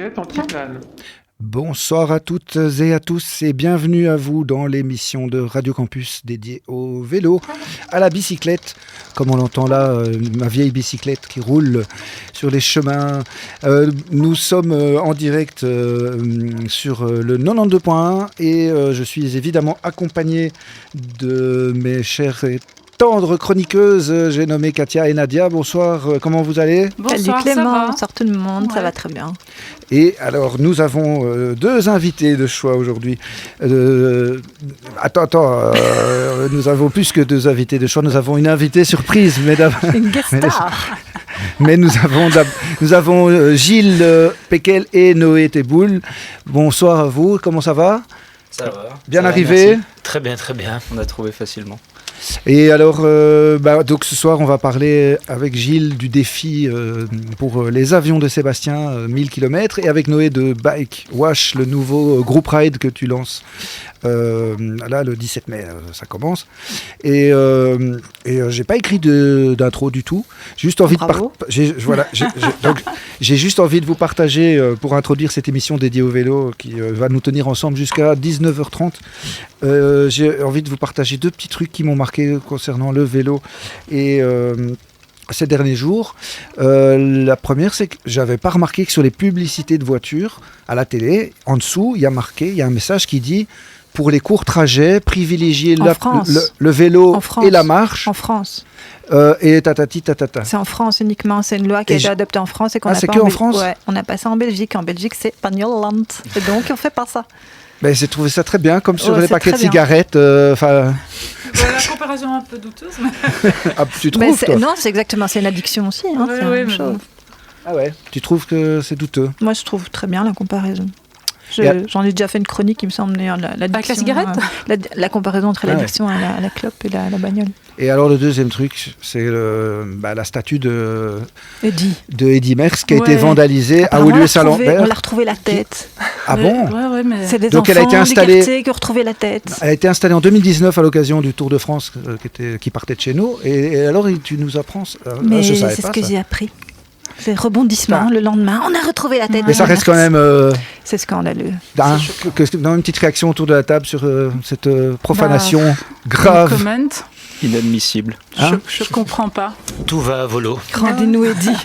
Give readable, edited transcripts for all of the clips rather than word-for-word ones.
bicyclette anti-plane. Bonsoir à toutes et à tous et bienvenue à vous dans l'émission de Radio Campus dédiée au vélo, à la bicyclette, comme on l'entend là, ma vieille bicyclette qui roule sur les chemins. Nous sommes en direct sur le 92.1 et je suis évidemment accompagné de mes chers et tendres chroniqueuses, j'ai nommé Katia et Nadia. Bonsoir, comment vous allez ? Bonsoir, salut Clément, bonsoir tout le monde, ouais. Ça va très bien. Et alors, nous avons deux invités de choix aujourd'hui. Nous avons plus que deux invités de choix, nous avons une invitée surprise, mesdames. Une guest star. Mais nous avons Gilles Péquel et Noé Teboul. Bonsoir à vous, comment ça va ? Ça va. Bien ça arrivé ? Va, très bien, on a trouvé facilement. Et alors, donc ce soir, on va parler avec Gilles du défi pour les avions de Sébastien, 1000 km, et avec Noé de Bike Wash, le nouveau group ride que tu lances. Là, le 17 mai, ça commence. Et j'ai pas écrit d'intro du tout. Juste envie j'ai juste envie de vous partager pour introduire cette émission dédiée au vélo qui va nous tenir ensemble jusqu'à 19h30. J'ai envie de vous partager deux petits trucs qui m'ont marqué concernant le vélo et ces derniers jours. La première, c'est que j'avais pas remarqué que sur les publicités de voitures à la télé, en dessous, il y a un message qui dit pour les courts trajets, privilégier le vélo et la marche. En France. Et tatati tatata. C'est en France uniquement, c'est une loi qui a été adoptée en France et qu'on n'a pas en France. Ouais, on n'a pas ça en Belgique. En Belgique, c'est Pagnoland. Et donc, on fait pas ça. Ben, j'ai trouvé ça très bien, comme sur les paquets de cigarettes. La comparaison un peu douteuse. Mais... ah, tu trouves, toi ? Non, c'est exactement, c'est une addiction aussi. Hein, c'est la même chose. Ah ouais, tu trouves que c'est douteux ? Moi, je trouve très bien la comparaison. J'en ai déjà fait une chronique, il me semble, l'addiction. Avec la cigarette la comparaison entre l'addiction à la clope et la bagnole. Et alors, le deuxième truc, c'est la statue de Eddie Merckx qui a été vandalisée à Woluwe-Saint-Lambert. On l'a retrouvé la tête. Ah bon ? Ouais, mais... C'est des enfants du quartier qui ont retrouvé la tête. Elle a été installée en 2019 à l'occasion du Tour de France qui partait de chez nous. Et alors, tu nous apprends... Mais c'est ce que j'ai appris. C'est rebondissement le lendemain. On a retrouvé la tête. Mais ça reste quand même... c'est scandaleux. Dans une petite réaction autour de la table sur cette profanation grave. Comment ? Inadmissible. Je comprends pas. Tout va à volo. Rendez-nous Eddie.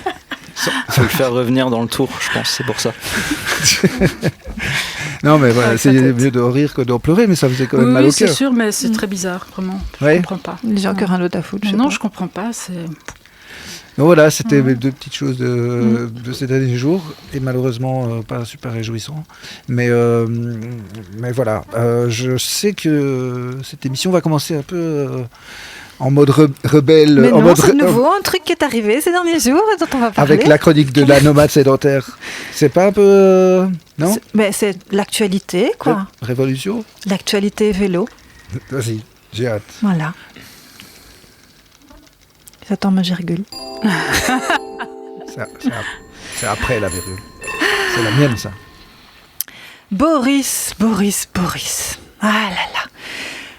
Faut le faire revenir dans le tour, je pense, c'est pour ça. Non, mais voilà, c'est mieux de rire que d'en pleurer, mais ça faisait quand même mal au cœur. Oui, c'est sûr, mais c'est très bizarre, vraiment. Je comprends pas. J'ai encore un autre à foutre. Non, je comprends pas, c'est... Donc voilà, c'était mes deux petites choses de ces derniers jours, et malheureusement pas super réjouissant. Mais voilà, je sais que cette émission va commencer un peu en mode rebelle. Mais non, c'est nouveau, un truc qui est arrivé ces derniers jours et dont on va parler. Avec la chronique de la nomade sédentaire. C'est pas un peu... non ? C'est l'actualité, quoi. Révolution ? L'actualité vélo. Vas-y, j'ai hâte. Voilà. J'attends ma virgule. C'est après la virgule. C'est la mienne, ça. Boris. Ah là là.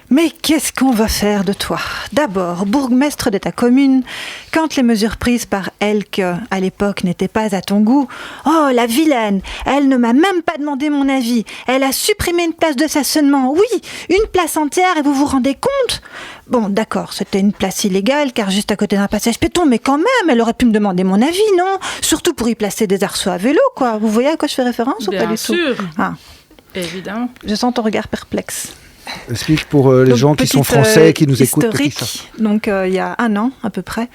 Mais qu'est-ce qu'on va faire de toi ? D'abord, bourgmestre de ta commune, quand les mesures prises par Elke à l'époque n'étaient pas à ton goût. Oh, la vilaine ! Elle ne m'a même pas demandé mon avis. Elle a supprimé une place de stationnement. Oui, une place entière, et vous vous rendez compte ? Bon, d'accord, c'était une place illégale, car juste à côté d'un passage piéton, mais quand même, elle aurait pu me demander mon avis, non ? Surtout pour y placer des arceaux à vélo, quoi. Vous voyez à quoi je fais référence ou pas du tout ? Bien sûr, ah. Évidemment. Je sens ton regard perplexe. Explique pour les gens qui sont français, qui nous écoutent. Historique. Donc, il y a 1 an, à peu près,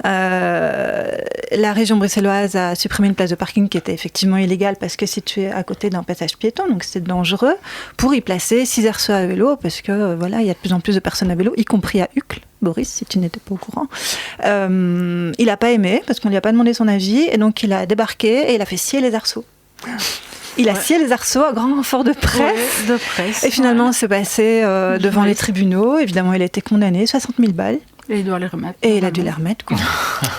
la région bruxelloise a supprimé une place de parking qui était effectivement illégale parce que située à côté d'un passage piéton, donc c'était dangereux, pour y placer 6 arceaux à vélo, parce que voilà, il y a de plus en plus de personnes à vélo, y compris à Uccle. Boris, si tu n'étais pas au courant. Il n'a pas aimé, parce qu'on ne lui a pas demandé son avis, et donc il a débarqué et il a fait scier les arceaux. Il a scié les arceaux à grand renfort de presse. Et finalement, c'est passé devant les tribunaux. Évidemment, il a été condamné, 60 000 balles. Et il doit les remettre. Et il a dû les remettre, quoi.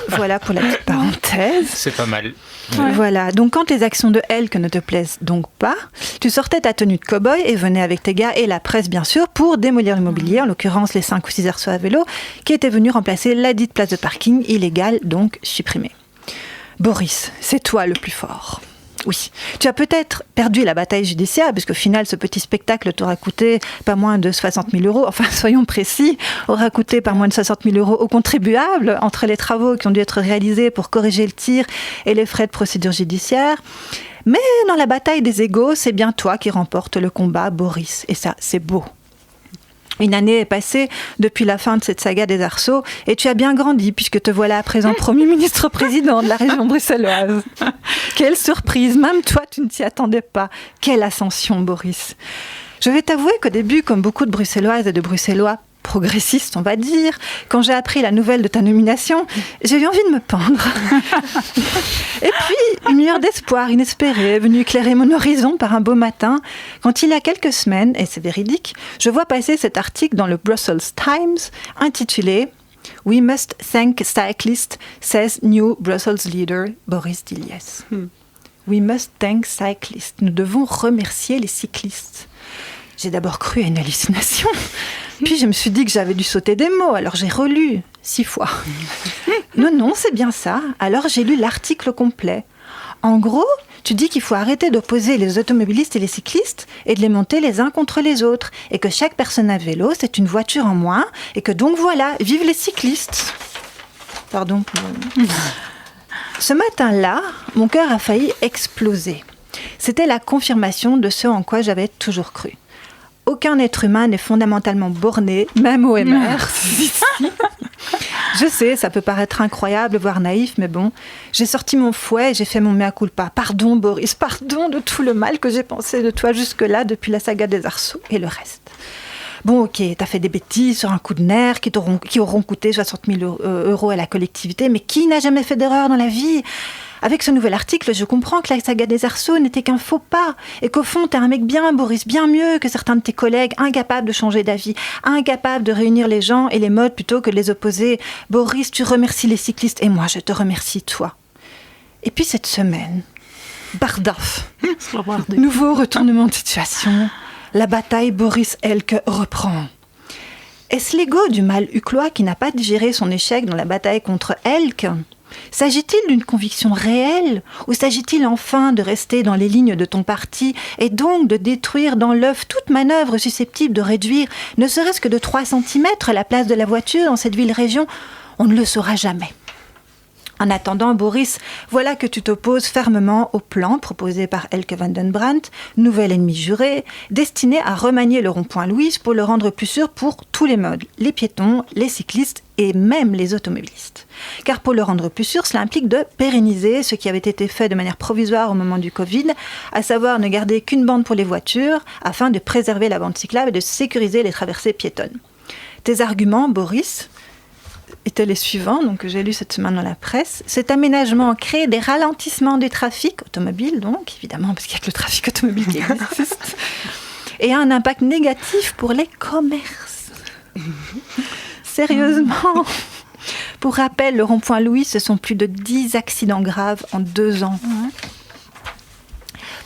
Voilà pour la petite parenthèse. C'est pas mal. Ouais. Voilà, donc quand les actions de Elke ne te plaisent donc pas, tu sortais ta tenue de cow-boy et venais avec tes gars et la presse, bien sûr, pour démolir l'immobilier, en l'occurrence les 5 ou 6 arceaux à vélo, qui étaient venus remplacer la dite place de parking illégale, donc supprimée. Boris, c'est toi le plus fort. Oui, tu as peut-être perdu la bataille judiciaire, puisqu'au final, ce petit spectacle t'aura coûté pas moins de 60 000 €. Enfin, soyons précis, aura coûté pas moins de 60 000 € aux contribuables, entre les travaux qui ont dû être réalisés pour corriger le tir et les frais de procédure judiciaire. Mais dans la bataille des égaux, c'est bien toi qui remportes le combat, Boris. Et ça, c'est beau. Une année est passée depuis la fin de cette saga des arceaux et tu as bien grandi puisque te voilà à présent Premier ministre-président de la région bruxelloise. Quelle surprise, même toi tu ne t'y attendais pas. Quelle ascension, Boris. Je vais t'avouer qu'au début, comme beaucoup de Bruxelloises et de Bruxellois progressiste, on va dire, quand j'ai appris la nouvelle de ta nomination, j'ai eu envie de me pendre. Et puis, une lueur d'espoir inespérée est venue éclairer mon horizon par un beau matin, quand il y a quelques semaines, et c'est véridique, je vois passer cet article dans le Brussels Times, intitulé « We must thank cyclists, says new Brussels leader Boris Diliès ». We must thank cyclists. Nous devons remercier les cyclistes. J'ai d'abord cru à une hallucination. Puis je me suis dit que j'avais dû sauter des mots, alors j'ai relu 6 fois. Non, c'est bien ça. Alors j'ai lu l'article complet. En gros, tu dis qu'il faut arrêter d'opposer les automobilistes et les cyclistes et de les monter les uns contre les autres. Et que chaque personne à vélo, c'est une voiture en moins. Et que donc voilà, vive les cyclistes. Pardon. Ce matin-là, mon cœur a failli exploser. C'était la confirmation de ce en quoi j'avais toujours cru. Aucun être humain n'est fondamentalement borné, même OMR. Je sais, ça peut paraître incroyable, voire naïf, mais bon, j'ai sorti mon fouet et j'ai fait mon mea culpa. Pardon, Boris, pardon de tout le mal que j'ai pensé de toi jusque-là, depuis la saga des arceaux et le reste. Bon, ok, t'as fait des bêtises sur un coup de nerf qui auront coûté 60 000 € à la collectivité, mais qui n'a jamais fait d'erreur dans la vie ? Avec ce nouvel article, je comprends que la saga des arceaux n'était qu'un faux pas et qu'au fond, t'es un mec bien, Boris, bien mieux que certains de tes collègues, incapables de changer d'avis, incapables de réunir les gens et les modes plutôt que de les opposer. Boris, tu remercies les cyclistes et moi, je te remercie toi. Et puis cette semaine, bardaf, nouveau retournement de situation, la bataille Boris Elke reprend. Est-ce l'ego du mâle uclois qui n'a pas digéré son échec dans la bataille contre Elke ? S'agit-il d'une conviction réelle ou s'agit-il enfin de rester dans les lignes de ton parti et donc de détruire dans l'œuf toute manœuvre susceptible de réduire, ne serait-ce que de 3 cm, la place de la voiture dans cette ville-région ? On ne le saura jamais. En attendant, Boris, voilà que tu t'opposes fermement au plan proposé par Elke van den Brandt, nouvel ennemi juré, destiné à remanier le rond-point Louise pour le rendre plus sûr pour tous les modes, les piétons, les cyclistes et même les automobilistes. Car pour le rendre plus sûr, cela implique de pérenniser ce qui avait été fait de manière provisoire au moment du Covid, à savoir ne garder qu'une bande pour les voitures, afin de préserver la bande cyclable et de sécuriser les traversées piétonnes. Tes arguments, Boris, étaient les suivants, donc, que j'ai lus cette semaine dans la presse. Cet aménagement crée des ralentissements du trafic automobile, donc, évidemment, parce qu'il n'y a que le trafic automobile qui existe, et a un impact négatif pour les commerces. Sérieusement. Pour rappel, le rond-point Louis, ce sont plus de 10 accidents graves en 2 ans.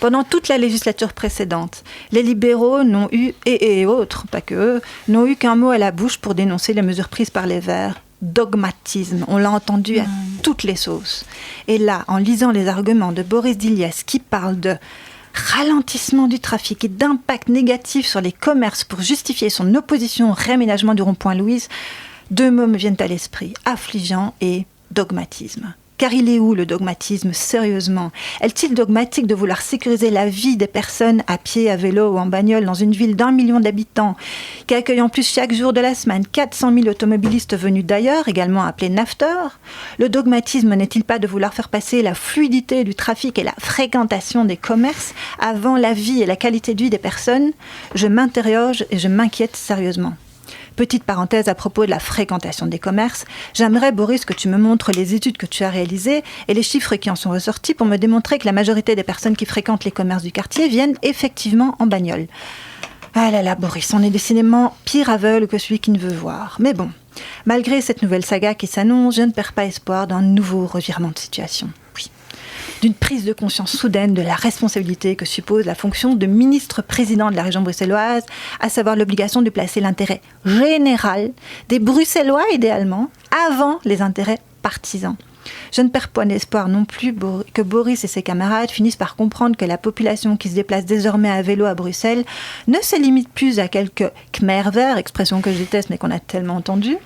Pendant toute la législature précédente, les libéraux n'ont eu, et autres, pas que eux, n'ont eu qu'un mot à la bouche pour dénoncer les mesures prises par les Verts. Dogmatisme, on l'a entendu à toutes les sauces. Et là, en lisant les arguments de Boris Diliès qui parle de ralentissement du trafic et d'impact négatif sur les commerces pour justifier son opposition au réaménagement du rond-point Louise, 2 mots me viennent à l'esprit, affligeant et dogmatisme. Car il est où le dogmatisme, sérieusement ? Est-il dogmatique de vouloir sécuriser la vie des personnes à pied, à vélo ou en bagnole dans une ville d'1 million d'habitants, qui accueille en plus chaque jour de la semaine 400 000 automobilistes venus d'ailleurs, également appelés nafteurs ? Le dogmatisme n'est-il pas de vouloir faire passer la fluidité du trafic et la fréquentation des commerces avant la vie et la qualité de vie des personnes ? Je m'interroge et je m'inquiète sérieusement. Petite parenthèse à propos de la fréquentation des commerces, j'aimerais, Boris, que tu me montres les études que tu as réalisées et les chiffres qui en sont ressortis pour me démontrer que la majorité des personnes qui fréquentent les commerces du quartier viennent effectivement en bagnole. Ah là là, Boris, on est décidément pire aveugle que celui qui ne veut voir. Mais bon, malgré cette nouvelle saga qui s'annonce, je ne perds pas espoir d'un nouveau revirement de situation. Oui. D'une prise de conscience soudaine de la responsabilité que suppose la fonction de ministre-président de la région bruxelloise, à savoir l'obligation de placer l'intérêt général des Bruxellois idéalement avant les intérêts partisans. Je ne perds point d'espoir non plus que Boris et ses camarades finissent par comprendre que la population qui se déplace désormais à vélo à Bruxelles ne se limite plus à quelques Khmer verts, expression que je déteste mais qu'on a tellement entendue,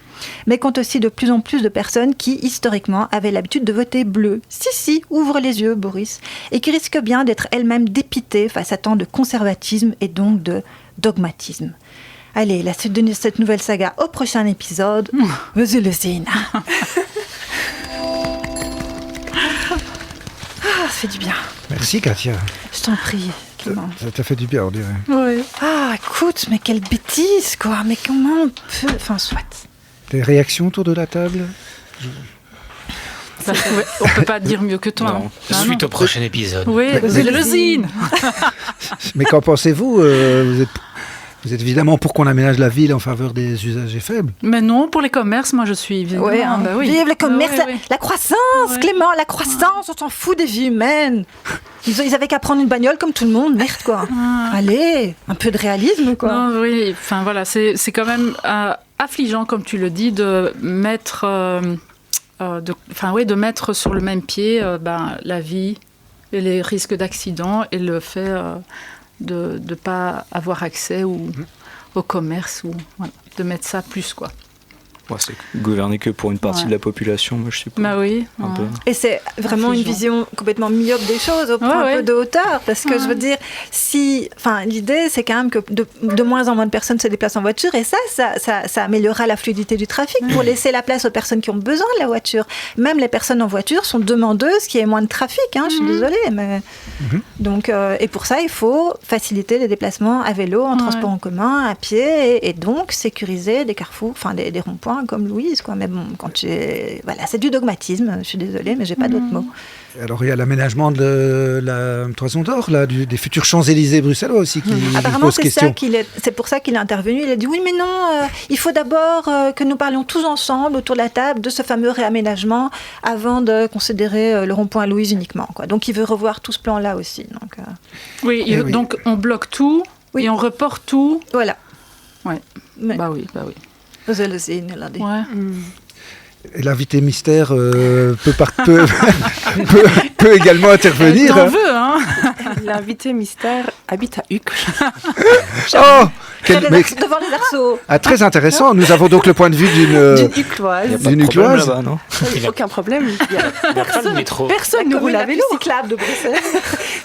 mais compte aussi de plus en plus de personnes qui, historiquement, avaient l'habitude de voter bleu. Si, ouvre les yeux, Boris, et qui risquent bien d'être elles-mêmes dépitées face à tant de conservatisme et donc de dogmatisme. Allez, la suite de cette nouvelle saga au prochain épisode. Vas-y, le Zine. Ça fait du bien. Merci, Katia. Je t'en prie, Clément. Ça t'a fait du bien, on dirait. Oui. Ah, écoute, mais quelle bêtise, quoi. Mais comment on peut... Enfin, soit. Des réactions autour de la table? On peut pas dire mieux que toi. Non. hein. Suite au prochain épisode. Oui, c'est le zine. Mais qu'en pensez-vous vous êtes évidemment pour qu'on aménage la ville en faveur des usagers faibles. Mais non, pour les commerces, moi je suis évidemment. Ouais, hein. Bah oui. Vive le commerce, Ah, ouais, ouais. la croissance, Ouais. Clément, la croissance, on s'en fout des vies humaines. Ils avaient qu'à prendre une bagnole comme tout le monde, merde, quoi. Ah. Aller, un peu de réalisme, quoi. Non, oui, enfin voilà, c'est quand même affligeant, comme tu le dis, de mettre, de mettre sur le même pied la vie et les risques d'accident et le fait de ne pas avoir accès au commerce ou voilà, de mettre ça plus quoi. Ouais, c'est gouverner que pour une partie de la population, moi je sais pas. Bah oui. Un peu. Et c'est vraiment une Affligeant. vision complètement myope des choses, au prend un peu de hauteur, parce que je veux dire, l'idée c'est quand même que de moins en moins de personnes se déplacent en voiture, et ça améliorera la fluidité du trafic pour laisser la place aux personnes qui ont besoin de la voiture. Même les personnes en voiture sont demandeuses qu'il y ait moins de trafic, je suis désolée, mais... Donc, et pour ça, il faut faciliter les déplacements à vélo, en transport en commun, à pied, et donc sécuriser des carrefours, enfin des ronds-points comme Louise, quoi. Mais bon, voilà, c'est du dogmatisme, je suis désolée, mais j'ai pas d'autres mots. Alors il y a l'aménagement de la Toison d'Or, là, des futurs Champs-Élysées bruxellois aussi qui Apparemment, pose question. c'est pour ça qu'il est intervenu. Il a dit oui, mais non, il faut d'abord que nous parlions tous ensemble autour de la table de ce fameux réaménagement avant de considérer le rond-point Louise uniquement, quoi. Donc il veut revoir tout ce plan-là aussi. Donc, Oui, donc on bloque tout et on reporte tout. Voilà. Ouais. Mais- Bah oui. Vous allez essayer, il a dit. Ouais. Et l'invité mystère peut également intervenir. T'en veux, hein? L'invité mystère habite à Uccle. Oh Devant les arceaux. très intéressant. Nous avons donc le point de vue d'une D'une Ucloise. Il n'y a pas D'une de problème Ucloise. là-bas, non? Aucun problème. Il y a Pas le métro. personne ne roule à vélo. cyclable de Bruxelles.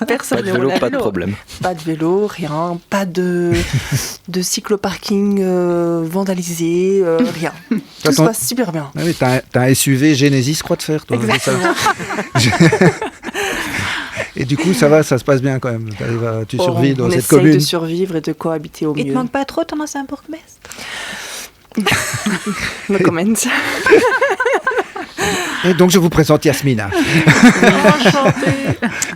Personne Pas de ne vélo, roule à pas de vélo. problème. Pas de vélo, rien. Pas de cycloparking vandalisé, rien. Tout se Attends. passe super bien. Ah oui, t'as un SUV Genesis croix de fer, toi. c'est ça. Et du coup, ça va, ça se passe bien quand même. Tu survis dans on cette essaye commune. de survivre et de cohabiter au Il te mieux. manque pas trop ton ancien bourgmestre? No comment. Et donc, je vous présente Yasmina.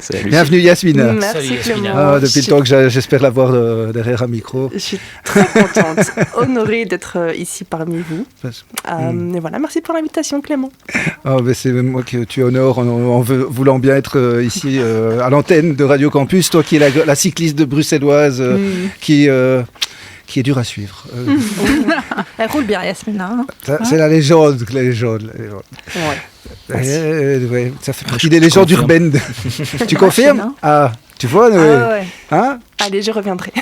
Salut. Bienvenue, Yasmina. Merci Salut, Yasmina. Clément. Depuis le temps que j'espère l'avoir derrière un micro. Je suis très contente, honorée d'être ici parmi vous. Et voilà, merci pour l'invitation Clément. Oh, mais c'est moi que tu honores en voulant bien être ici à l'antenne de Radio Campus, toi qui es la cycliste de bruxelloise qui est dure à suivre. Elle roule bien, Yasmina. C'est la légende. Ouais. Ouais, ça fait partie des légendes confirme. urbaines. Tu confirmes? hein. Ah, tu vois, Ouais. hein? Allez, je reviendrai.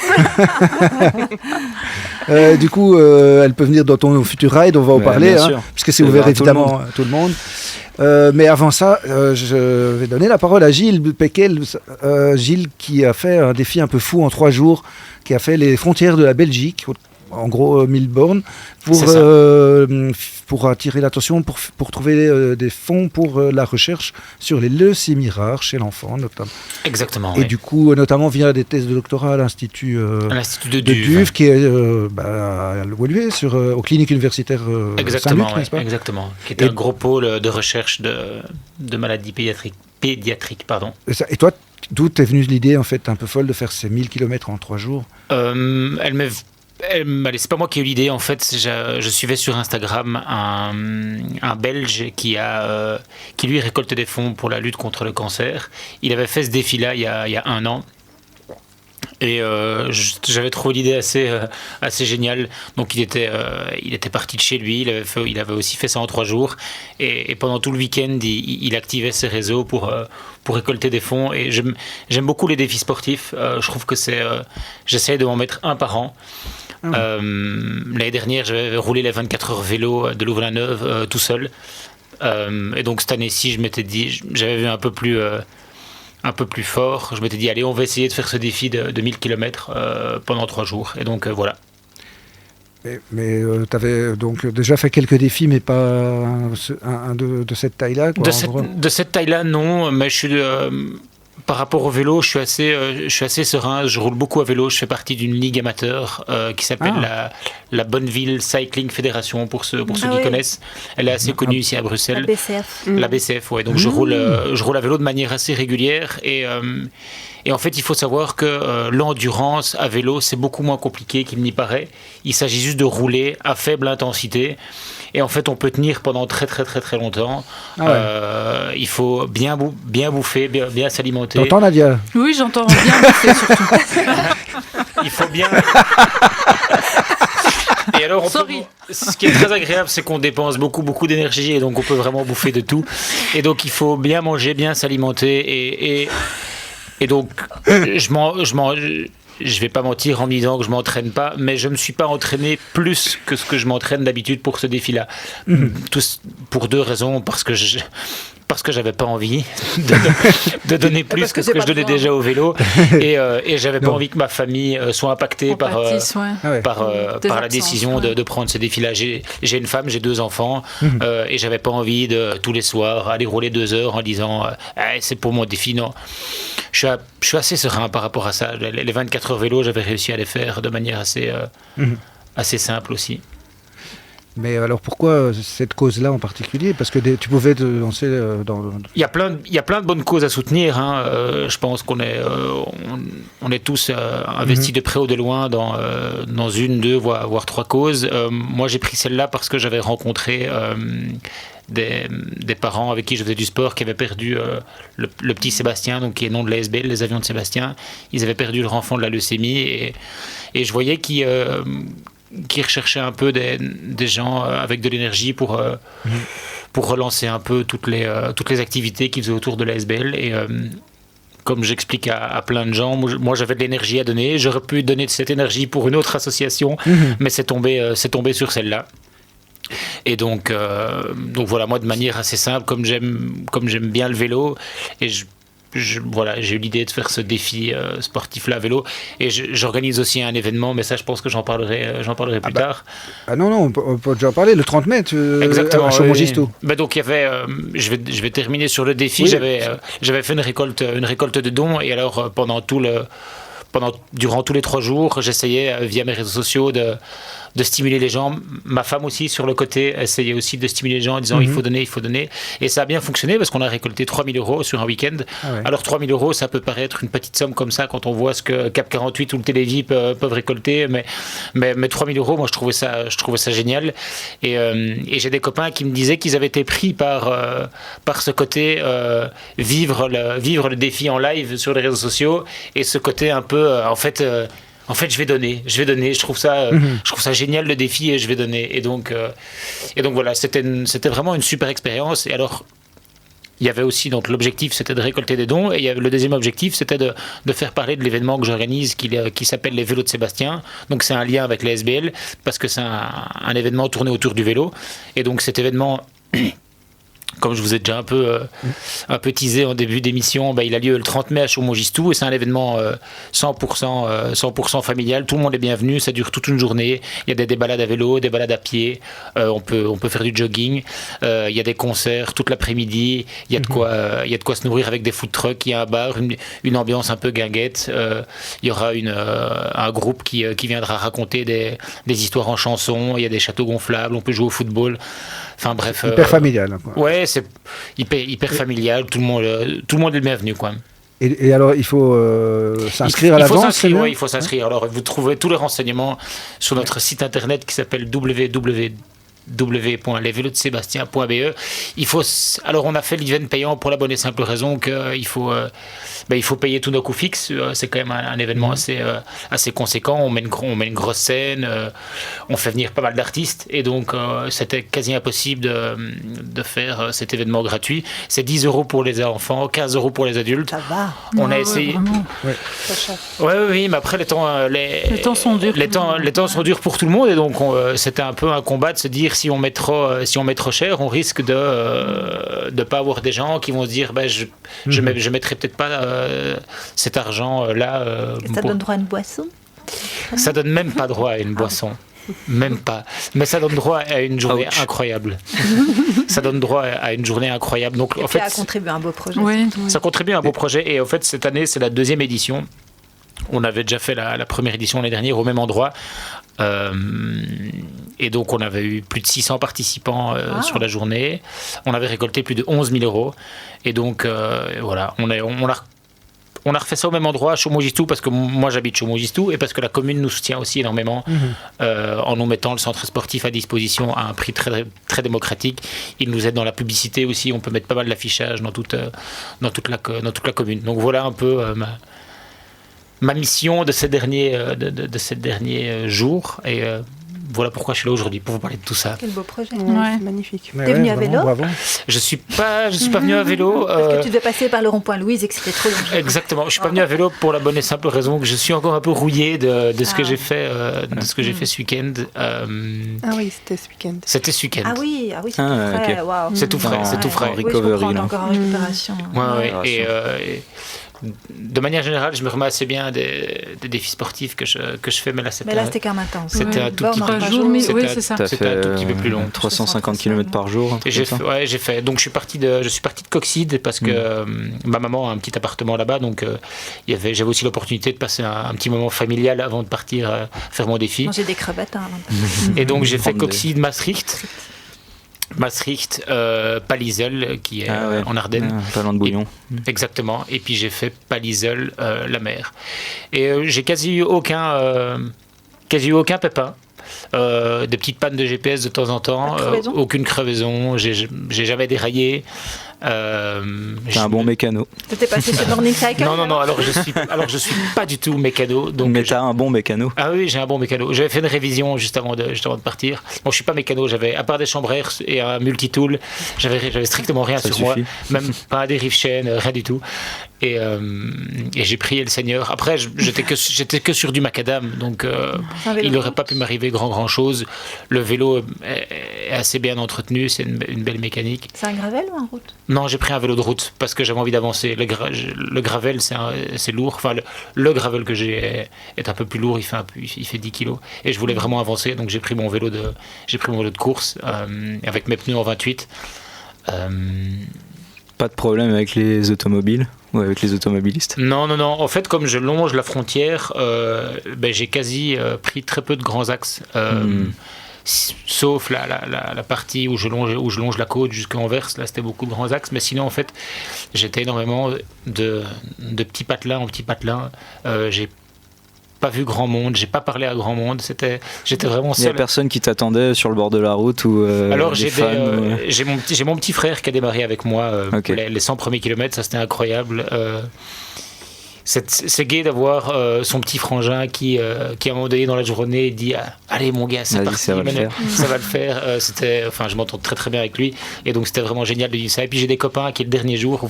Du coup, elle peut venir dans ton futur ride, on va en Ouais, parler, bien sûr. puisque c'est C'est ouvert ouvert à tout le évidemment à tout le monde. Mais avant ça, je vais donner la parole à Gilles Peckel. Gilles qui a fait un défi un peu fou en 3 jours, qui a fait les frontières de la Belgique, en gros 1000 bornes, C'est ça. pour attirer l'attention, pour trouver des fonds pour la recherche sur les leucémies rares chez l'enfant, notamment. Exactement. Et oui. du coup, notamment via des thèses de doctorat à l'Institut À l'Institut de de Duve. Duve, qui est à Woluwe, aux cliniques universitaires Exactement, Saint-Luc, n'est-ce pas? exactement. Qui est Et- un gros pôle de recherche de maladies pédiatriques, pardon. Et toi, d'où t'es venue l'idée, en fait, un peu folle, de faire ces 1000 km en 3 jours? Allez, c'est pas moi qui ai eu l'idée, en fait, je suivais sur Instagram un Belge qui lui récolte des fonds pour la lutte contre le cancer. Il avait fait ce défi-là il y a 1 an. Et j'avais trouvé l'idée assez géniale. Donc il était parti de chez lui, il avait aussi fait ça en 3 jours. Et pendant tout le week-end, il activait ses réseaux pour récolter des fonds. Et j'aime beaucoup les défis sportifs. Je trouve que j'essaie de m'en mettre un par an. L'année dernière, j'avais roulé les 24 heures vélo de Louvain-la-Neuve tout seul. Et donc cette année-ci, je m'étais dit, j'avais vu un peu plus fort. Je m'étais dit, allez, on va essayer de faire ce défi de 1000 km pendant 3 jours. Et donc, voilà. Mais tu avais donc déjà fait quelques défis, mais pas un de cette taille-là, quoi, de cette taille-là, non. Mais je suis... par rapport au vélo, je suis assez serein. Je roule beaucoup à vélo. Je fais partie d'une ligue amateur qui s'appelle la Bonneville Cycling Fédération, pour ceux qui connaissent. Elle est assez connue ici à Bruxelles. La BCF. La BCF, ouais. Donc je roule à vélo de manière assez régulière. Et en fait, il faut savoir que l'endurance à vélo, c'est beaucoup moins compliqué qu'il n'y paraît. Il s'agit juste de rouler à faible intensité. Et en fait, on peut tenir pendant très très très très longtemps. Il faut bien bouffer, bien s'alimenter. T'entends, Nadia ? Oui, j'entends bien bouffer surtout. Il faut bien... Et alors, ce qui est très agréable, c'est qu'on dépense beaucoup d'énergie et donc on peut vraiment bouffer de tout. Et donc, il faut bien manger, bien s'alimenter et donc, je vais pas mentir en me disant que je m'entraîne pas, mais je me suis pas entraîné plus que ce que je m'entraîne d'habitude pour ce défi-là. Pour 2 raisons, parce que j'avais pas envie de donner plus que ce que je donnais déjà au vélo, et j'avais pas envie que ma famille soit impactée par la décision de prendre ce défi-là. J'ai une femme, j'ai 2 enfants, et j'avais pas envie de tous les soirs aller rouler 2 heures en disant c'est pour mon défi. Non, je suis assez serein par rapport à ça. Les 24 heures vélo, j'avais réussi à les faire de manière assez simple aussi. Mais alors pourquoi cette cause-là en particulier ? Parce que tu pouvais te lancer dans... Il y a plein de bonnes causes à soutenir. Je pense qu'on est tous investis de près ou de loin dans 1, 2, voire 3 causes. Moi, j'ai pris celle-là parce que j'avais rencontré des parents avec qui je faisais du sport qui avaient perdu le petit Sébastien, donc qui est nom de l'ASBL, les avions de Sébastien. Ils avaient perdu leur enfant de la leucémie et je voyais qui recherchait un peu des gens avec de l'énergie pour relancer un peu toutes les activités qu'ils faisaient autour de l'ASBL. Et comme j'explique à plein de gens, moi j'avais de l'énergie à donner. J'aurais pu donner de cette énergie pour une autre association, mais c'est tombé sur celle-là. Et donc voilà, moi de manière assez simple, comme j'aime bien le vélo, et j'ai eu l'idée de faire ce défi sportif-là à vélo. Et j'organise aussi un événement, mais ça, je pense que j'en parlerai plus tard. Ah non, on peut déjà en parler, le 30 mai, exactement, à Chaumont-Gistoux. Donc, il y avait, je vais terminer sur le défi. Oui. J'avais fait une récolte de dons, et alors, durant tous les 3 jours, j'essayais, via mes réseaux sociaux, de stimuler les gens. Ma femme aussi, sur le côté, essayait aussi de stimuler les gens en disant il faut donner. Et ça a bien fonctionné parce qu'on a récolté 3 000 € sur un week-end. Ah ouais. Alors 3 000 €, ça peut paraître une petite somme comme ça quand on voit ce que Cap 48 ou le Télévis peuvent récolter. Mais 3 000 €, moi, je trouvais ça génial. Et j'ai des copains qui me disaient qu'ils avaient été pris par ce côté vivre le défi en live sur les réseaux sociaux et ce côté un peu, en fait, je vais donner. Je trouve ça génial, le défi, et je vais donner. Et donc voilà, c'était vraiment une super expérience. Et alors, il y avait aussi, donc l'objectif, c'était de récolter des dons. Et le deuxième objectif, c'était de faire parler de l'événement que j'organise, qui s'appelle les Vélos de Sébastien. Donc c'est un lien avec les SBL, parce que c'est un événement tourné autour du vélo. Et donc cet événement... Comme je vous ai déjà un peu teasé en début d'émission, il a lieu le 30 mai à Chaumont-Gistoux, et c'est un événement 100% familial. Tout le monde est bienvenu, ça dure toute une journée. Il y a des balades à vélo, des balades à pied, on peut faire du jogging, il y a des concerts toute l'après-midi, il y a de quoi se nourrir avec des food trucks, il y a un bar, une ambiance un peu guinguette, il y aura un groupe qui viendra raconter des histoires en chansons, il y a des châteaux gonflables, on peut jouer au football. Enfin bref. Hyper familial. Quoi. Ouais, c'est hyper familial. Tout le monde est le bienvenu, quoi. Et alors, il faut s'inscrire à l'avance. Il faut s'inscrire. Alors, vous trouvez tous les renseignements sur notre site internet qui s'appelle www.lesvélosdesébastien.be. Alors on a fait l'event payant pour la bonne et simple raison qu'il faut payer tous nos coûts fixes. C'est quand même un événement assez conséquent. On met une grosse scène, on fait venir pas mal d'artistes et donc c'était quasi impossible de faire cet événement gratuit. C'est 10 € pour les enfants, 15 € pour les adultes. Ça va. On a essayé. Oui, mais après les temps sont durs. Les temps sont durs pour tout le monde et donc c'était un peu un combat de se dire si on met trop cher, on risque de pas avoir des gens qui vont se dire je mettrai peut-être pas cet argent là. Ça donne droit à une boisson. Ça donne même pas droit à une boisson. Même pas. Mais ça donne droit à une journée incroyable. Ça donne droit à une journée incroyable. Donc, et puis ça contribue à un beau projet. Oui. Ça contribue à un beau projet. Et en fait, cette année, c'est la 2e édition. On avait déjà fait la première édition l'année dernière au même endroit. Et donc, on avait eu plus de 600 participants sur la journée. On avait récolté plus de 11 000 €. Et donc, voilà, on a refait ça au même endroit, à Chaumont-Gistoux, parce que moi j'habite Chaumont-Gistoux et parce que la commune nous soutient aussi énormément en nous mettant le centre sportif à disposition à un prix très, très démocratique. Ils nous aident dans la publicité aussi, on peut mettre pas mal d'affichage dans toute la commune. Donc voilà un peu ma mission de ces derniers jours. Et voilà pourquoi je suis là aujourd'hui, pour vous parler de tout ça. Quel beau projet. Ouais. C'est magnifique. T'es venu à vélo ? Bravo. Je suis pas venu à vélo. Parce que tu devais passer par le rond-point Louise et que c'était trop long. Exactement. Je suis pas venu à vélo pour la bonne et simple raison que je suis encore un peu rouillé de ce que j'ai fait, ce week-end. Ah oui, c'était ce week-end. C'était ce week-end. Ah oui, c'est tout frais. Okay. Wow. C'est tout frais, c'est tout frais. Oui, recovery, là. Encore en récupération. Ouais. Et de manière générale, je me remets assez bien des défis sportifs que je fais, mais là c'était quand même intense. C'était un tout petit peu. C'est ça. C'était un tout petit peu plus long. 350 km par jour. J'ai fait. Donc je suis parti de Coxide parce que ma maman a un petit appartement là-bas, donc j'avais aussi l'opportunité de passer un petit moment familial avant de partir faire mon défi. Manger des crevettes avant. Et donc j'ai fait Coxide, Maastricht, Pallizel, qui est en Ardennes. Pas loin de Bouillon. Exactement. Et puis j'ai fait Pallizel, la mer. Et j'ai quasi eu aucun pépin. Des petites pannes de GPS de temps en temps. Aucune crevaison. J'ai jamais déraillé. T'es un bon mécano. T'étais passé sur Morning Cycle ? Non. Alors je suis pas du tout mécano. Donc mais t'as un bon mécano. Ah oui, j'ai un bon mécano. J'avais fait une révision juste avant de partir. Bon, je suis pas mécano. J'avais, à part des chambres à air et un multitool, j'avais strictement rien sur moi. Même pas un dérive chaîne, rien du tout. Et j'ai prié le Seigneur. Après, j'étais que sur du macadam, donc il n'aurait pas pu m'arriver grand chose. Le vélo est assez bien entretenu, c'est une belle mécanique. C'est un gravel ou un route ? Non, j'ai pris un vélo de route parce que j'avais envie d'avancer. Le gravel, c'est lourd. Enfin, le gravel que j'ai est un peu plus lourd. Il fait 10 kilos. Et je voulais vraiment avancer, donc j'ai pris mon vélo de course avec mes pneus en 28. Pas de problème avec les automobiles ou avec les automobilistes ? Non. En fait, comme je longe la frontière, j'ai quasi pris très peu de grands axes. Sauf la partie où je longe la côte jusqu'à Anvers, là c'était beaucoup de grands axes, mais sinon en fait j'étais énormément de petits patelins en petits patelins. J'ai pas vu grand monde, j'ai pas parlé à grand monde, j'étais vraiment seul. Il y a personne qui t'attendait sur le bord de la route ou alors j'ai mon petit frère qui a démarré avec moi les 100 premiers kilomètres, ça c'était incroyable. C'est gai d'avoir son petit frangin qui à un moment donné dans la journée dit allez mon gars, c'est parti, ça va le faire. Je m'entends très très bien avec lui et donc c'était vraiment génial de dire ça. Et puis j'ai des copains qui le dernier jour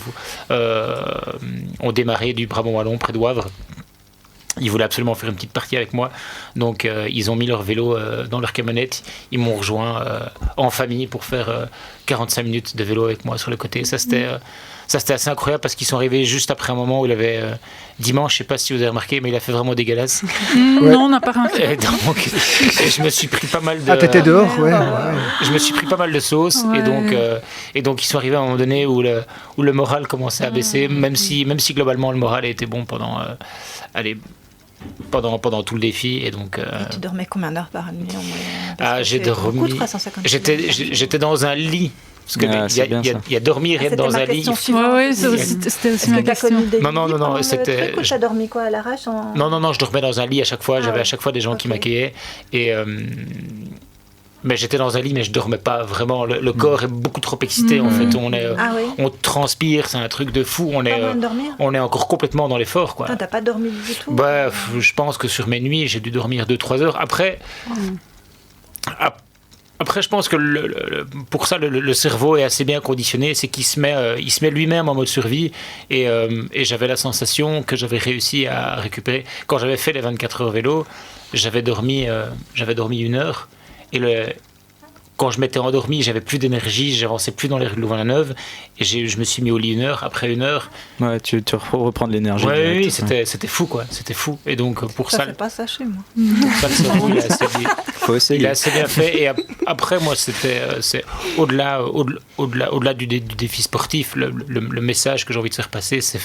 ont démarré du Brabant-Wallon près de Wavre. Ils voulaient absolument faire une petite partie avec moi, donc ils ont mis leur vélo dans leur camionnette, ils m'ont rejoint en famille pour faire 45 minutes de vélo avec moi sur le côté. Ça c'était assez incroyable parce qu'ils sont arrivés juste après un moment où il avait dimanche, je sais pas si vous avez remarqué, mais il a fait vraiment dégueulasse. Non, on n'a pas remarqué. Et donc je me suis pris pas mal de... Ah, t'étais dehors, ouais. Je me suis pris pas mal de sauce et donc ils sont arrivés à un moment donné où le moral commençait à baisser, même si globalement le moral a été bon pendant tout le défi. Et donc, et tu dormais combien d'heures par nuit en moyenne? J'ai dormi. J'étais dans un lit. Parce qu'il y a dormir et être dans un lit. C'était aussi ma question. Non, c'était. Tu as dormi quoi à l'arrache Non, je dormais dans un lit à chaque fois. J'avais à chaque fois des gens qui m'accueillaient. Et Mais j'étais dans un lit, mais je dormais pas vraiment. Le corps est beaucoup trop excité, en fait. On transpire, c'est un truc de fou. On est encore complètement dans l'effort, quoi. T'as pas dormi du tout? Je pense que sur mes nuits, j'ai dû dormir 2-3 heures. Après, je pense que pour ça, le cerveau est assez bien conditionné. C'est qu'il se met lui-même en mode survie. Et j'avais la sensation que j'avais réussi à récupérer. Quand j'avais fait les 24 heures vélo, j'avais dormi 1 heure. Et quand je m'étais endormi, j'avais plus d'énergie, j'avançais plus dans les rues de Louvain-la-Neuve. Et je me suis mis au lit 1 heure. Après 1 heure... Ouais, tu reprends de l'énergie. Oui, c'était fou, quoi. C'était fou. Et donc, pour ça... Ça fait pas ça chez moi. Ça, le cerveau, faut essayer. Il a assez bien fait. Et après, moi, c'est au-delà du défi sportif, le message que j'ai envie de faire passer, c'est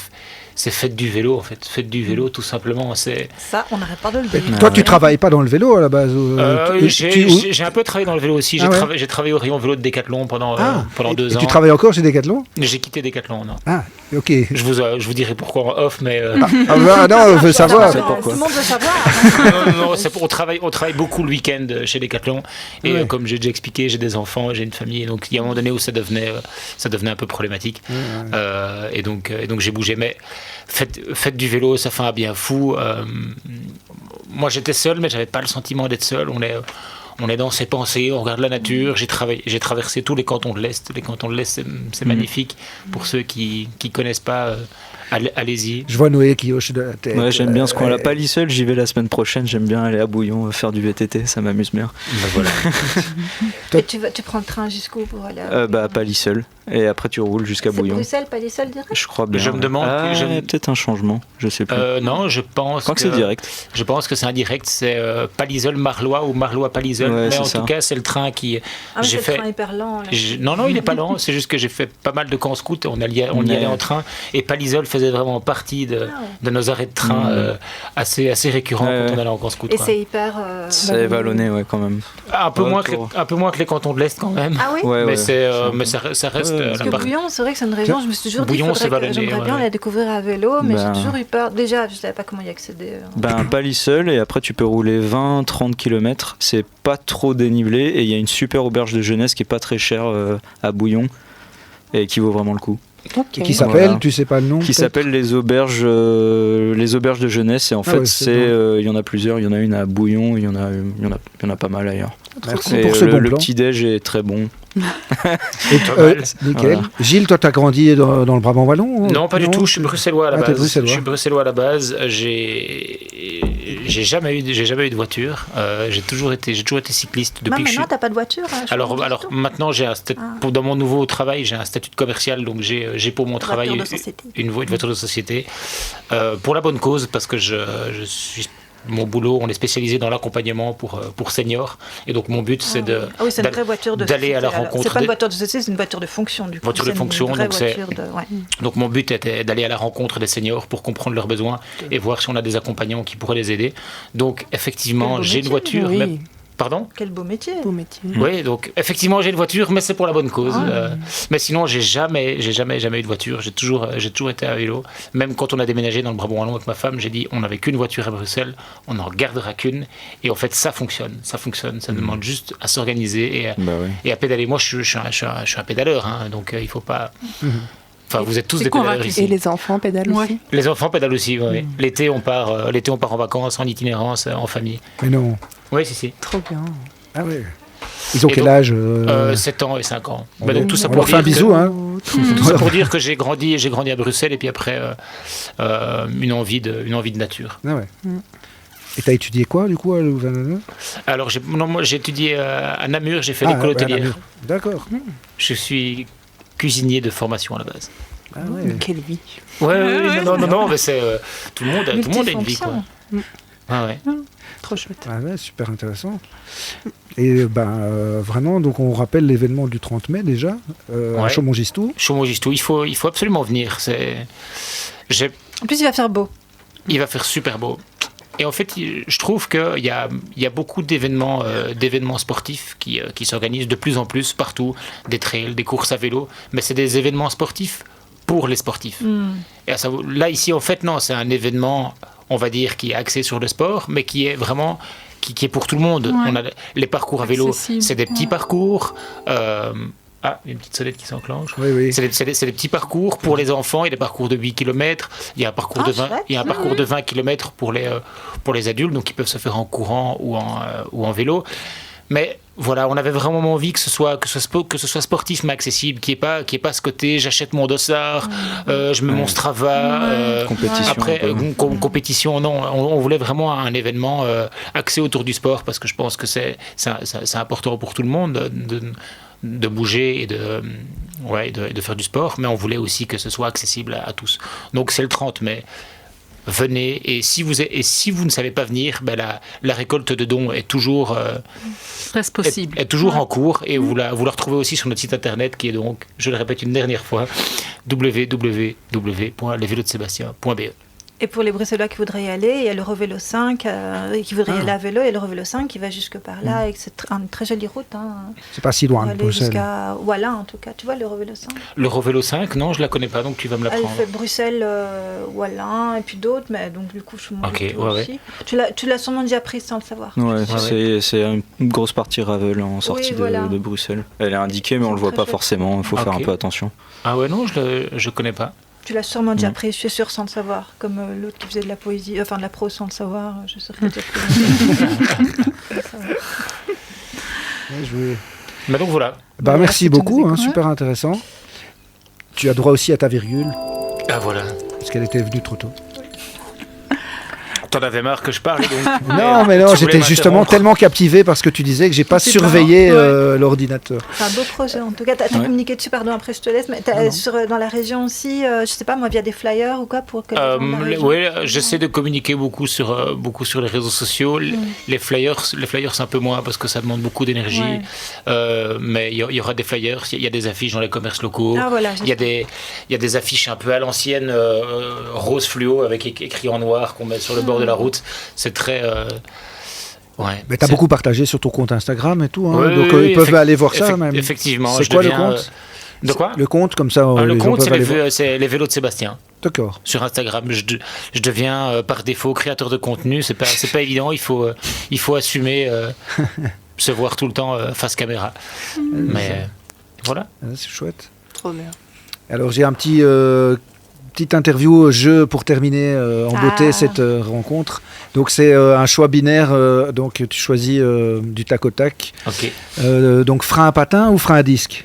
faites du vélo, en fait. Faites du vélo, tout simplement. Ça, on n'arrête pas de le dire. Toi, tu travailles pas dans le vélo, à la base? J'ai un peu travaillé dans le vélo aussi. J'ai travaillé au rayon vélo de Decathlon pendant 2 ans. Tu travailles encore chez Decathlon? J'ai quitté Decathlon, non. Ah, ok. Je vous dirai pourquoi en off, mais... non, on veut savoir. Tout le monde veut savoir. non, on travaille beaucoup le week-end chez Decathlon. Et comme j'ai déjà expliqué, j'ai des enfants, j'ai une famille. Donc, il y a un moment donné où ça devenait un peu problématique. Et donc j'ai bougé. Mais faites du vélo, ça fait un bien fou. Moi, j'étais seul, mais j'avais pas le sentiment d'être seul. On est dans ses pensées, on regarde la nature. J'ai traversé tous les cantons de l'Est. Les cantons de l'Est, c'est magnifique. Pour ceux qui connaissent pas, allez-y. Je vois Noé qui hoche de la tête. Ouais, j'aime bien ce coin-là. Palissol, j'y vais la semaine prochaine. J'aime bien aller à Bouillon faire du VTT, ça m'amuse bien. Voilà. Et tu prends le train jusqu'où pour aller à Palissol. Et après, tu roules jusqu'à Bouillon. C'est Bruxelles, Palissol direct? Je crois bien. Je me demande. Il y a peut-être un changement, je sais plus. Non, je pense. Je crois que c'est direct. Je pense que c'est un direct. C'est Palissol-Marlois ou Marlois-Palissol. Ouais, mais en ça. tout cas, c'est le train qui. Ah, c'est le train hyper lent. Non, il n'est pas lent. C'est juste que j'ai fait pas mal de camps scouts. On y allait en train. Et Palissol faisait vraiment partie de nos arrêts de train assez récurrents quand on allait en camp scout. Et c'est hyper. C'est vallonné, quand même. Un peu moins que les cantons de l'Est, quand même. Ah oui? Mais ça reste. Parce que Bouillon, c'est vrai que c'est une région, je me suis toujours dit que j'aimerais bien la découvrir à vélo, mais j'ai toujours eu peur. Déjà, je ne savais pas comment y accéder. Palissol, et après tu peux rouler 20-30 km, c'est pas trop dénivelé, et il y a une super auberge de jeunesse qui est pas très chère à Bouillon, et qui vaut vraiment le coup. Okay. Qui s'appelle, tu sais pas le nom? Qui s'appelle les auberges de jeunesse, et en fait il y en a plusieurs, il y en a une à Bouillon, il y en a pas mal ailleurs. Merci et pour ce bon plan. Le petit-déj est très bon. Nickel. Voilà. Gilles, toi, tu as grandi dans le Brabant wallon? Non, pas du tout. Je suis bruxellois à la base. Je suis bruxellois à la base. J'ai jamais eu de voiture. J'ai toujours été cycliste depuis que je suis. Maintenant, t'as pas de voiture? Alors maintenant, dans mon nouveau travail, j'ai un statut de commercial, donc j'ai pour mon travail une voiture de société pour la bonne cause, parce que je suis. Mon boulot, on est spécialisé dans l'accompagnement pour seniors. Et donc, mon but, c'est c'est une vraie voiture de d'aller société. à la rencontre. C'est pas une voiture de société, c'est une voiture de fonction. Du coup. Voiture de fonction. Donc, mon but était d'aller à la rencontre des seniors pour comprendre leurs besoins et voir si on a des accompagnants qui pourraient les aider. Donc, effectivement, j'ai une voiture. Oui. Mais... Pardon ? Quel beau métier. Oui, donc effectivement j'ai une voiture, mais c'est pour la bonne cause. Mais sinon j'ai jamais eu de voiture. J'ai toujours été à vélo. Même quand on a déménagé dans le Brabant wallon avec ma femme, j'ai dit on n'avait qu'une voiture à Bruxelles, on n'en gardera qu'une. Et en fait ça fonctionne. Ça demande juste à s'organiser et à pédaler. Moi je suis un pédaleur, donc il faut pas. Enfin, vous êtes tous des pédaleurs ici. Et les enfants pédalent aussi. Les enfants pédalent aussi, oui. L'été, on part en vacances, en itinérance, en famille. Mais non. Oui, si. Trop bien. Ah oui. Ils ont quel âge 7 ans et 5 ans. Donc, tout ça on leur fait un bisou, hein. Tout ça pour dire que j'ai grandi à Bruxelles, et puis après, une envie de nature. Ah ouais. Et t'as étudié quoi, du coup, à Louvain-la-Neuve ? Alors, moi, j'ai étudié à Namur, j'ai fait l'école hôtelière. D'accord. Je suis cuisinier de formation à la base. Ah ouais. Quelle vie. Non, mais c'est tout le monde a une vie, quoi. Ah ouais. Trop chouette. Ah ouais, super intéressant. Et vraiment, donc on rappelle l'événement du 30 mai déjà, à Chaumont-Gistoux. Chaumont-Gistoux, il faut absolument venir. En plus, il va faire beau. Il va faire super beau. Et en fait, je trouve qu'il y a beaucoup d'événements sportifs qui s'organisent de plus en plus partout, des trails, des courses à vélo, mais c'est des événements sportifs pour les sportifs. Et là, ici, en fait, non, c'est un événement, on va dire, qui est axé sur le sport, mais qui est vraiment qui est pour tout le monde. Ouais. On a les parcours à vélo, Accessible. c'est des petits parcours. Ah, il y a une petite sonnette qui s'enclenche. Oui. C'est des petits parcours pour les enfants. Il y a des parcours de 8 km. Il y a un parcours, de 20 km pour les adultes, donc ils peuvent se faire en courant ou en vélo. Mais voilà, on avait vraiment envie que ce soit sportif mais accessible, qu'il n'y ait pas ce côté j'achète mon dossard, je mets mon Strava. Compétition. Après, compétition, non. On voulait vraiment un événement axé autour du sport parce que je pense que c'est important pour tout le monde de bouger et de faire du sport, mais on voulait aussi que ce soit accessible à tous. Donc c'est le 30 mai. Venez, et si vous ne savez pas venir, la récolte de dons est toujours, Reste possible. est toujours en cours, et vous la retrouvez aussi sur notre site internet qui est donc, je le répète une dernière fois, www.lesvélosdesébastien.be. Et pour les Bruxellois qui voudraient y aller, il y a le Revélo 5, qui voudraient y aller à vélo, et le Revélo 5 qui va jusque par là, et c'est une très jolie route. Hein, C'est pas si loin pour de aller Bruxelles. jusqu'à Wallin, en tout cas. Tu vois le Revélo 5 Le Revélo 5, non, je la connais pas, donc tu vas me Elle l'apprendre. fait Bruxelles, Wallin, et puis d'autres, mais donc du coup, je suis mon Ok, retour ouais, aussi. Tu l'as sûrement déjà prise sans le savoir. Ouais, c'est une grosse partie Ravel en sortie voilà. de Bruxelles. Elle est indiquée, mais on le voit Très pas chouette. forcément. Il faut faire un Ok. peu attention. Ah ouais, non, je connais pas. Tu l'as sûrement déjà prise, je suis sûre, sans le savoir. Comme l'autre qui faisait de la poésie, enfin de la prose sans le savoir, je suis sûre que tu as Mais donc voilà. Bah, merci Merci de beaucoup, nous hein, écouter. super intéressant. Tu as droit aussi à ta virgule, Ah voilà. parce qu'elle était venue trop tôt. T'en avais marre que je parle, donc. Non, mais non, tu voulais j'étais justement m'interrompre. tellement captivé parce que tu disais que j'ai pas C'est surveillé marrant, l'ordinateur. C'est un beau projet en tout cas. T'as communiqué dessus, pardon, après je te laisse, mais dans la région aussi, je sais pas moi, via des flyers ou quoi pour que les gens de la région- Oui, j'essaie de communiquer beaucoup sur les réseaux sociaux. Les flyers un peu moins parce que ça demande beaucoup d'énergie. Ouais. Mais il y aura des flyers, il y a des affiches dans les commerces locaux. Ah voilà, Il y a des affiches un peu à l'ancienne, rose fluo avec écrit en noir qu'on met sur le bord de la route. C'est très. Ouais. Mais t'as beaucoup partagé sur ton compte Instagram et tout, hein, Oui, donc oui, ils peuvent aller voir ça même. Effectivement. C'est je quoi le deviens, compte De quoi Le compte, comme ça, Le les gens compte, peuvent aller voir. c'est les vélos de Sébastien. D'accord. Sur Instagram, je deviens par défaut créateur de contenu. C'est pas évident. Il faut assumer se voir tout le temps face caméra. Mais voilà. Ah, c'est chouette. Trop bien. Alors j'ai un petite interview jeu pour terminer en beauté cette rencontre. Donc c'est un choix binaire, donc tu choisis du tac au tac. Ok. Donc frein à patin ou frein à disque?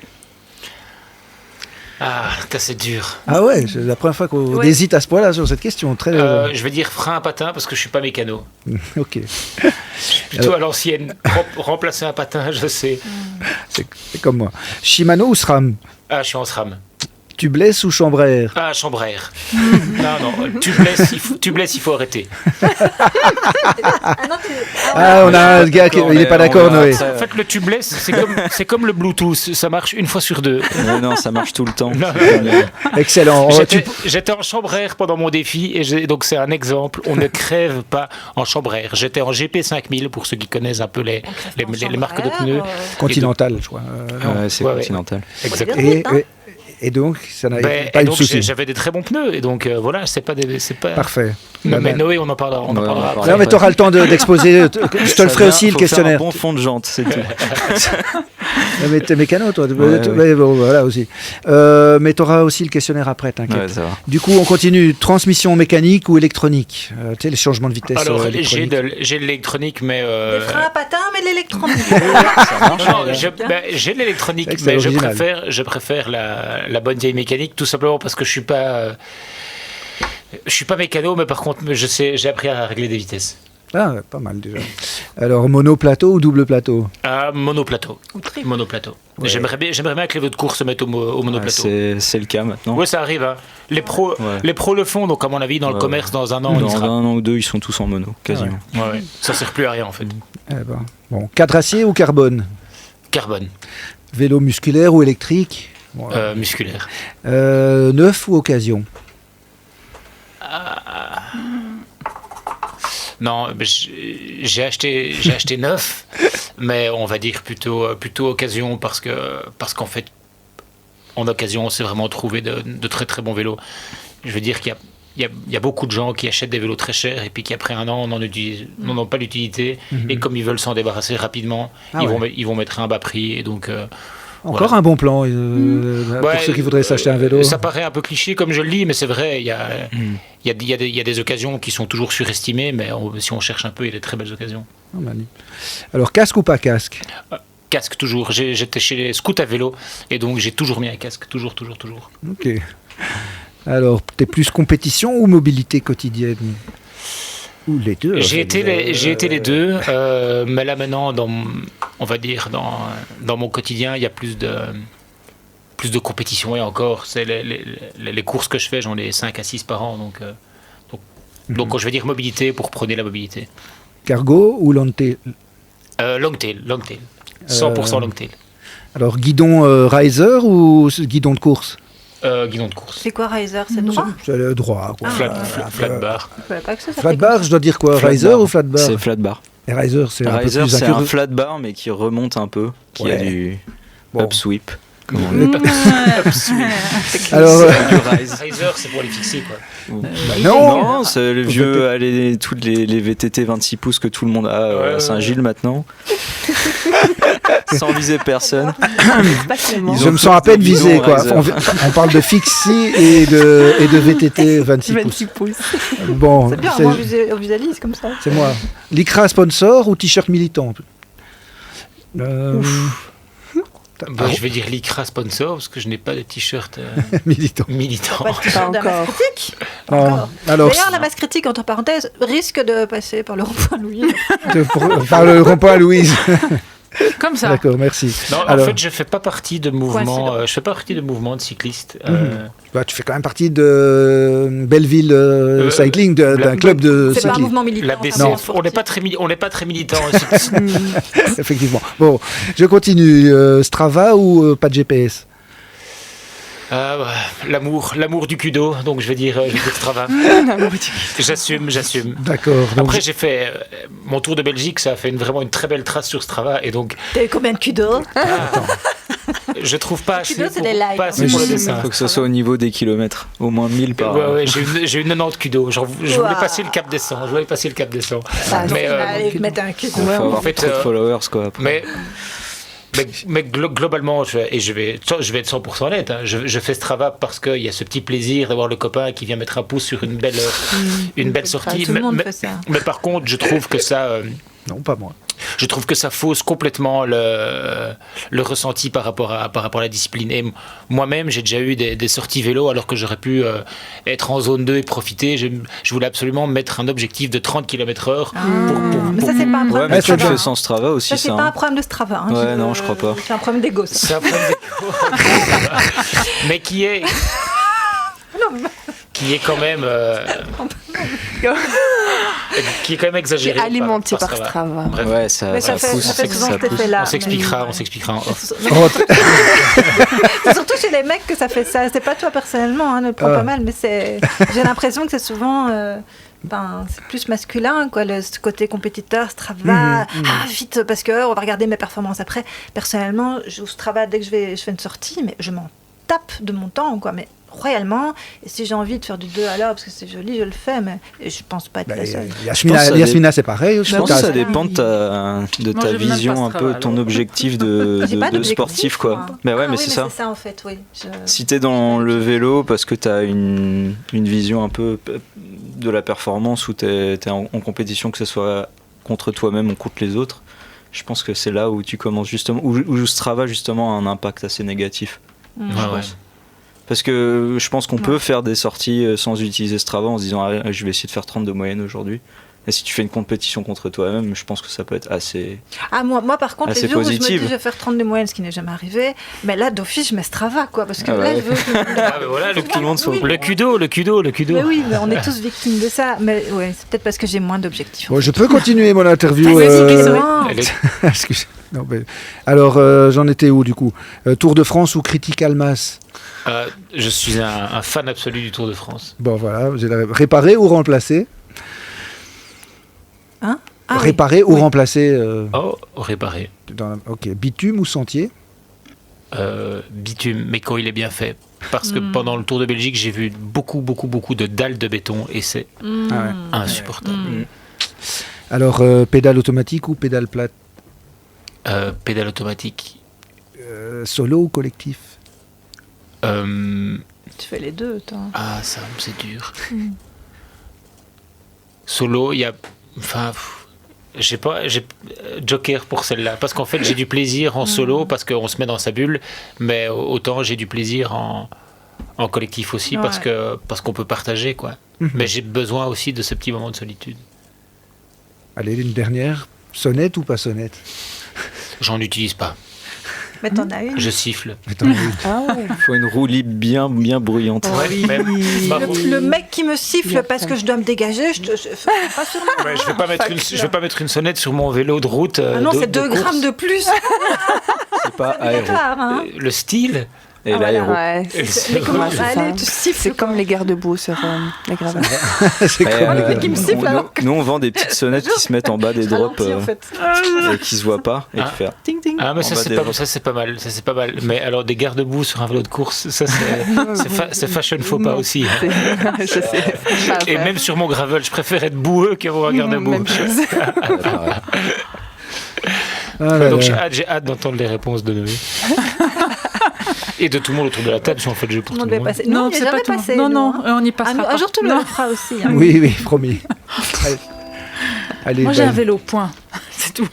Ah, c'est dur. Ah ouais, c'est la première fois qu'on hésite à ce point-là sur cette question. Très. Je vais dire frein à patin parce que je suis pas mécano. Ok. Plutôt à l'ancienne. Remplacer un patin, je sais. C'est comme moi. Shimano ou SRAM? Ah, je suis en SRAM. Tubeless ou chambre à air? Ah, chambre à air. Non, tu blesses, il faut arrêter. On a un gars qui il est pas d'accord, Noé. En fait, le tubeless, c'est comme le Bluetooth, ça marche une fois sur deux. Non, ça marche tout le temps. Non. Excellent. J'étais en chambre à air pendant mon défi, et donc c'est un exemple. On ne crève pas en chambre à air. J'étais en GP5000, pour ceux qui connaissent un peu les marques de pneus. Continental, je crois. Ouais, c'est Continental. Exactement. Et donc, ça n'a Ben, pas et eu de donc souci. j'avais des très bons pneus, et donc voilà, c'est pas. Parfait. Non, mais Ben, Noé, on en parlera. On en parlera après. non, mais tu auras le temps d'exposer. Je te le ferai aussi, le questionnaire. Un bon fond de jante, c'est tout. Mais t'es mécano, toi. Ouais. Mais bon, voilà aussi. Mais tu auras aussi le questionnaire après, t'inquiète. Ouais, ça va. Du coup, on continue. Transmission mécanique ou électronique? Tu sais, les changements de vitesse. Alors, électroniques. j'ai de l'électronique, mais. Des freins à patin, mais de l'électronique. Non, j'ai de l'électronique, C'est vrai que c'est mais original. je préfère la bonne vieille mécanique, tout simplement parce que je suis pas mécano, mais par contre, j'ai appris à régler des vitesses. Ah, pas mal déjà. Alors, monoplateau ou double plateau? Monoplateau. Monoplateau. Ouais. J'aimerais bien que les autres courses se mettent au monoplateau. C'est le cas maintenant. Oui, ça arrive. Hein. Les pros le font, donc à mon avis, dans le Ouais. commerce, dans un an, on y Dans sera. un an ou deux, ils sont tous en mono, quasiment. Ouais. Ça sert plus à rien, en fait. Eh ben, bon, cadre acier ou carbone? Carbone, Vélo musculaire ou électrique? Voilà. musculaire. Neuf ou occasion? Non, mais j'ai acheté neuf, mais on va dire plutôt occasion parce qu'en fait, en occasion, on s'est vraiment trouvé de très très bons vélos. Je veux dire qu'il il y a beaucoup de gens qui achètent des vélos très chers et puis qui après un an n'en ont pas l'utilité et comme ils veulent s'en débarrasser rapidement, ils vont mettre un bas prix et donc Encore un bon plan pour ceux qui voudraient s'acheter un vélo. Ça paraît un peu cliché comme je le dis, mais c'est vrai, il y a des occasions qui sont toujours surestimées, mais si on cherche un peu, il y a des très belles occasions. Alors casque ou pas casque? Casque toujours. J'étais chez les scouts à vélo et donc j'ai toujours mis un casque, toujours. Ok. Alors, t'es plus compétition ou mobilité quotidienne? Ou les deux? J'ai été les deux, mais là maintenant, on va dire dans mon quotidien, il y a plus de compétition et encore, c'est les courses que je fais, j'en ai 5 à 6 par an, donc quand je vais dire mobilité, pour prôner la mobilité. Cargo ou longtail? Longtail. 100% longtail. Alors, guidon riser ou guidon de course? Guidon de course. C'est quoi Riser? C'est droit? C'est le droit. Quoi. Flat bar. Flat bar, je dois dire quoi? Riser ou flat bar? C'est flat bar. Et Riser, c'est un peu plus c'est un flat bar, mais qui remonte un peu, qui a du upsweep. Alors, Riser, c'est pour les fixer, quoi. Non, c'est le vieux, toutes les VTT 26 pouces que tout le monde a à Saint-Gilles maintenant. Sans viser personne. Je me sens à peine visé, quoi. On parle de fixie et de VTT 26 pouces. Bon, c'est bien, on visualise comme ça. C'est moi. Lycra sponsor ou t-shirt militant? Je vais dire Lycra sponsor parce que je n'ai pas de t-shirt militant. Pas de t-shirt de masse critique. D'ailleurs, la masse critique, entre parenthèses, risque de passer par le rond-point Louise. Par le rond-point Louise. Comme ça. D'accord, merci. Non, en fait, je fais pas partie de mouvement. Je fais pas partie de mouvement de cyclistes. Tu fais quand même partie de Belleville Cycling, d'un club de cyclisme. C'est pas un mouvement militant. La BCF, on n'est pas très militant. Effectivement. Bon, je continue. Strava ou pas de GPS? L'amour du kudo, donc je vais dire Strava. J'assume. D'accord. Après, j'ai fait mon tour de Belgique, ça a fait vraiment une très belle trace sur Strava, et donc. T'as eu combien de kudo? Je trouve pas assez, kudo, pour le dessin. Il faut que ça soit au niveau des kilomètres, au moins 1000 par. Ouais, j'ai eu 90 kudo. Je voulais passer le cap des 100. Mettre un kudo. En fait, trop de followers, quoi. Après. Mais globalement, je vais être 100% honnête, hein, je fais Strava parce qu'il y a ce petit plaisir d'avoir le copain qui vient mettre un pouce sur une belle sortie. Tout le monde fait ça. Mais par contre, je trouve que ça... non, pas moi. Je trouve que ça fausse complètement le ressenti par rapport à la discipline. Et moi-même, j'ai déjà eu des sorties vélo alors que j'aurais pu être en zone 2 et profiter. Je voulais absolument mettre un objectif de 30 km/h. Mais ça, c'est pas un problème mais de Strava. tu le fais sans Strava aussi, ça. C'est pas un problème de Strava. Hein, ouais, non, je crois pas. C'est un problème d'ego, ça. C'est un problème d'ego. Mais qui est quand même exagéré. Alimenté par Strava. Bref. Ouais, ça pousse. Ça fait souvent cet effet-là. On s'expliquera en off. C'est surtout chez les mecs que ça fait ça. C'est pas toi personnellement, hein, ne le prends pas mal, mais j'ai l'impression que c'est souvent... c'est plus masculin, quoi, ce côté compétiteur, Strava, vite, parce qu'on va regarder mes performances après. Personnellement, j'ouvre Strava dès que je fais une sortie, mais je m'en tape de mon temps, quoi, mais royalement. Et si j'ai envie de faire du 2 à l'heure, parce que c'est joli, je le fais, mais je pense pas être la seule. Yasmina, c'est pareil. Je pense que ça dépend de ta vision, un peu, ton objectif de sportif, quoi. Mais ouais, mais c'est ça. C'est ça, en fait, oui. Si t'es dans le vélo parce que t'as une vision un peu de la performance, où t'es en compétition, que ce soit contre toi-même ou contre les autres, je pense que c'est là où tu commences justement, où Strava justement a un impact assez négatif. Parce que je pense qu'on peut faire des sorties sans utiliser Strava en se disant je vais essayer de faire 30 de moyenne aujourd'hui. Et si tu fais une compétition contre toi-même, je pense que ça peut être assez moi par contre, les jours positive. où je me dis je vais faire 30 de moyenne, ce qui n'est jamais arrivé, mais là d'office je mets Strava, quoi, parce que là je veux voilà, tout le monde soit le kudo. Mais oui, mais on est tous victimes de ça. Mais ouais, c'est peut-être parce que j'ai moins d'objectifs. Bon, je peux continuer mon interview. Non, mais... Alors, j'en étais où du coup? Tour de France ou Critical Mass? Je suis un fan absolu du Tour de France. Bon, voilà. Réparer ou remplacer? Réparer ou remplacer? Réparer. Ok. Bitume ou sentier? Bitume, mais quand il est bien fait. Parce que pendant le Tour de Belgique, j'ai vu beaucoup de dalles de béton et c'est insupportable. Alors, pédale automatique ou pédale plate? Pédale automatique. Solo ou collectif? Tu fais les deux, toi. Ah, ça, c'est dur. Solo, il y a... Enfin... J'ai joker pour celle-là, parce qu'en fait j'ai du plaisir en solo parce qu'on se met dans sa bulle, mais autant j'ai du plaisir en collectif aussi parce qu'on peut partager quoi. Mais j'ai besoin aussi de ce petit moment de solitude. Allez, une dernière, sonnette ou pas sonnette? J'en utilise pas. Mais t'en as une. Je siffle. Il faut une roue libre bien bruyante. Le mec qui me siffle parce que je dois me dégager, je pas sur moi. Ouais, je vais pas mettre une sonnette sur mon vélo de route. Ah non, c'est 2 grammes de plus. C'est pas aéro. Le style. Et l'aéro. Ouais. Mais comment ça allait? Tu siffles. C'est comme les garde-boue sur la gravate. C'est comme les qui me siffle alors que... Nous, on vend des petites sonnettes qui se mettent en bas des drops en fait. et qui se voient pas et qui fait Ting, ting. Ah mais ça c'est pas mal. Mais alors des garde-boue sur un vélo de course, ça c'est fashion faux pas aussi. Je sais. Et même sur mon gravel, je préfère être boueux qu'avoir un garde-boue. Même chose. Donc j'ai hâte d'entendre les réponses de Noé. Et de tout le monde autour de la table, si on fait le jeu pour tout le monde. Non, c'est pas passé. Non, on y passera pas. Un jour, tu me le feras aussi. Hein. Oui, promis. Allez, moi, j'ai un vélo, point. C'est tout.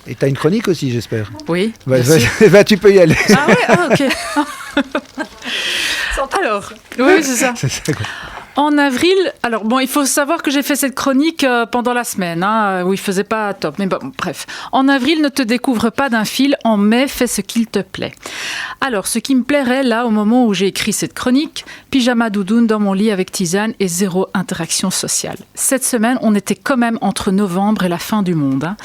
Et t'as une chronique aussi, j'espère. Oui. Tu peux y aller. Ah ouais, ok. Alors, oui, c'est ça. C'est ça, quoi. En avril, alors bon, il faut savoir que j'ai fait cette chronique pendant la semaine, où il faisait pas top, mais bon, bref. En avril, ne te découvre pas d'un fil, en mai, fais ce qu'il te plaît. Alors, ce qui me plairait, là, au moment où j'ai écrit cette chronique, pyjama doudoune dans mon lit avec tisane et 0 interaction sociale. Cette semaine, on était quand même entre novembre et la fin du monde. Hein.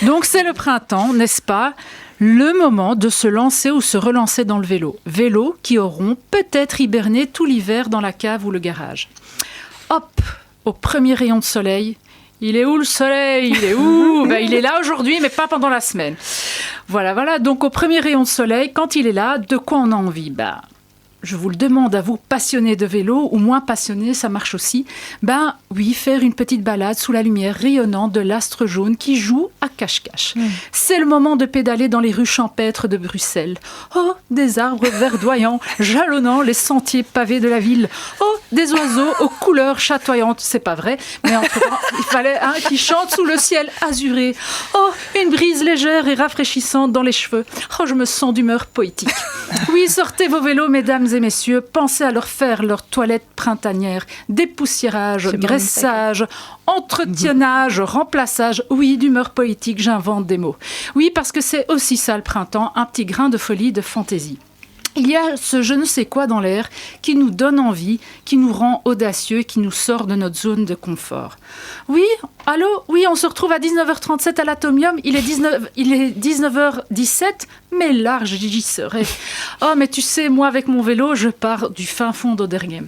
Donc, c'est le printemps, n'est-ce pas ? Le moment de se lancer ou se relancer dans le vélo. Vélos qui auront peut-être hiberné tout l'hiver dans la cave ou le garage. Hop, au premier rayon de soleil. Il est où le soleil? Il est où? Il est là aujourd'hui, mais pas pendant la semaine. Voilà. Donc au premier rayon de soleil, quand il est là, de quoi on a envie? Je vous le demande à vous, passionnés de vélo ou moins passionnés, ça marche aussi. Oui, faire une petite balade sous la lumière rayonnante de l'astre jaune qui joue à cache-cache. C'est le moment de pédaler dans les rues champêtres de Bruxelles. Oh, des arbres verdoyants jalonnant les sentiers pavés de la ville. Oh, des oiseaux aux couleurs chatoyantes. C'est pas vrai, mais entre-temps, il fallait un qui chante sous le ciel azuré. Oh, une brise légère et rafraîchissante dans les cheveux. Oh, je me sens d'humeur poétique. Oui, sortez vos vélos, mesdames et messieurs, pensez à leur faire leur toilette printanière, dépoussiérage, graissage, entretenage, remplaçage. Oui, d'humeur poétique, j'invente des mots. Oui, parce que c'est aussi ça le printemps, un petit grain de folie, de fantaisie. Il y a ce je ne sais quoi dans l'air qui nous donne envie, qui nous rend audacieux, qui nous sort de notre zone de confort. Oui, allô? Oui, on se retrouve à 19h37 à l'Atomium. Il est 19h17, mais large, j'y serai. Oh, mais tu sais, moi, avec mon vélo, je pars du fin fond d'Oderghem.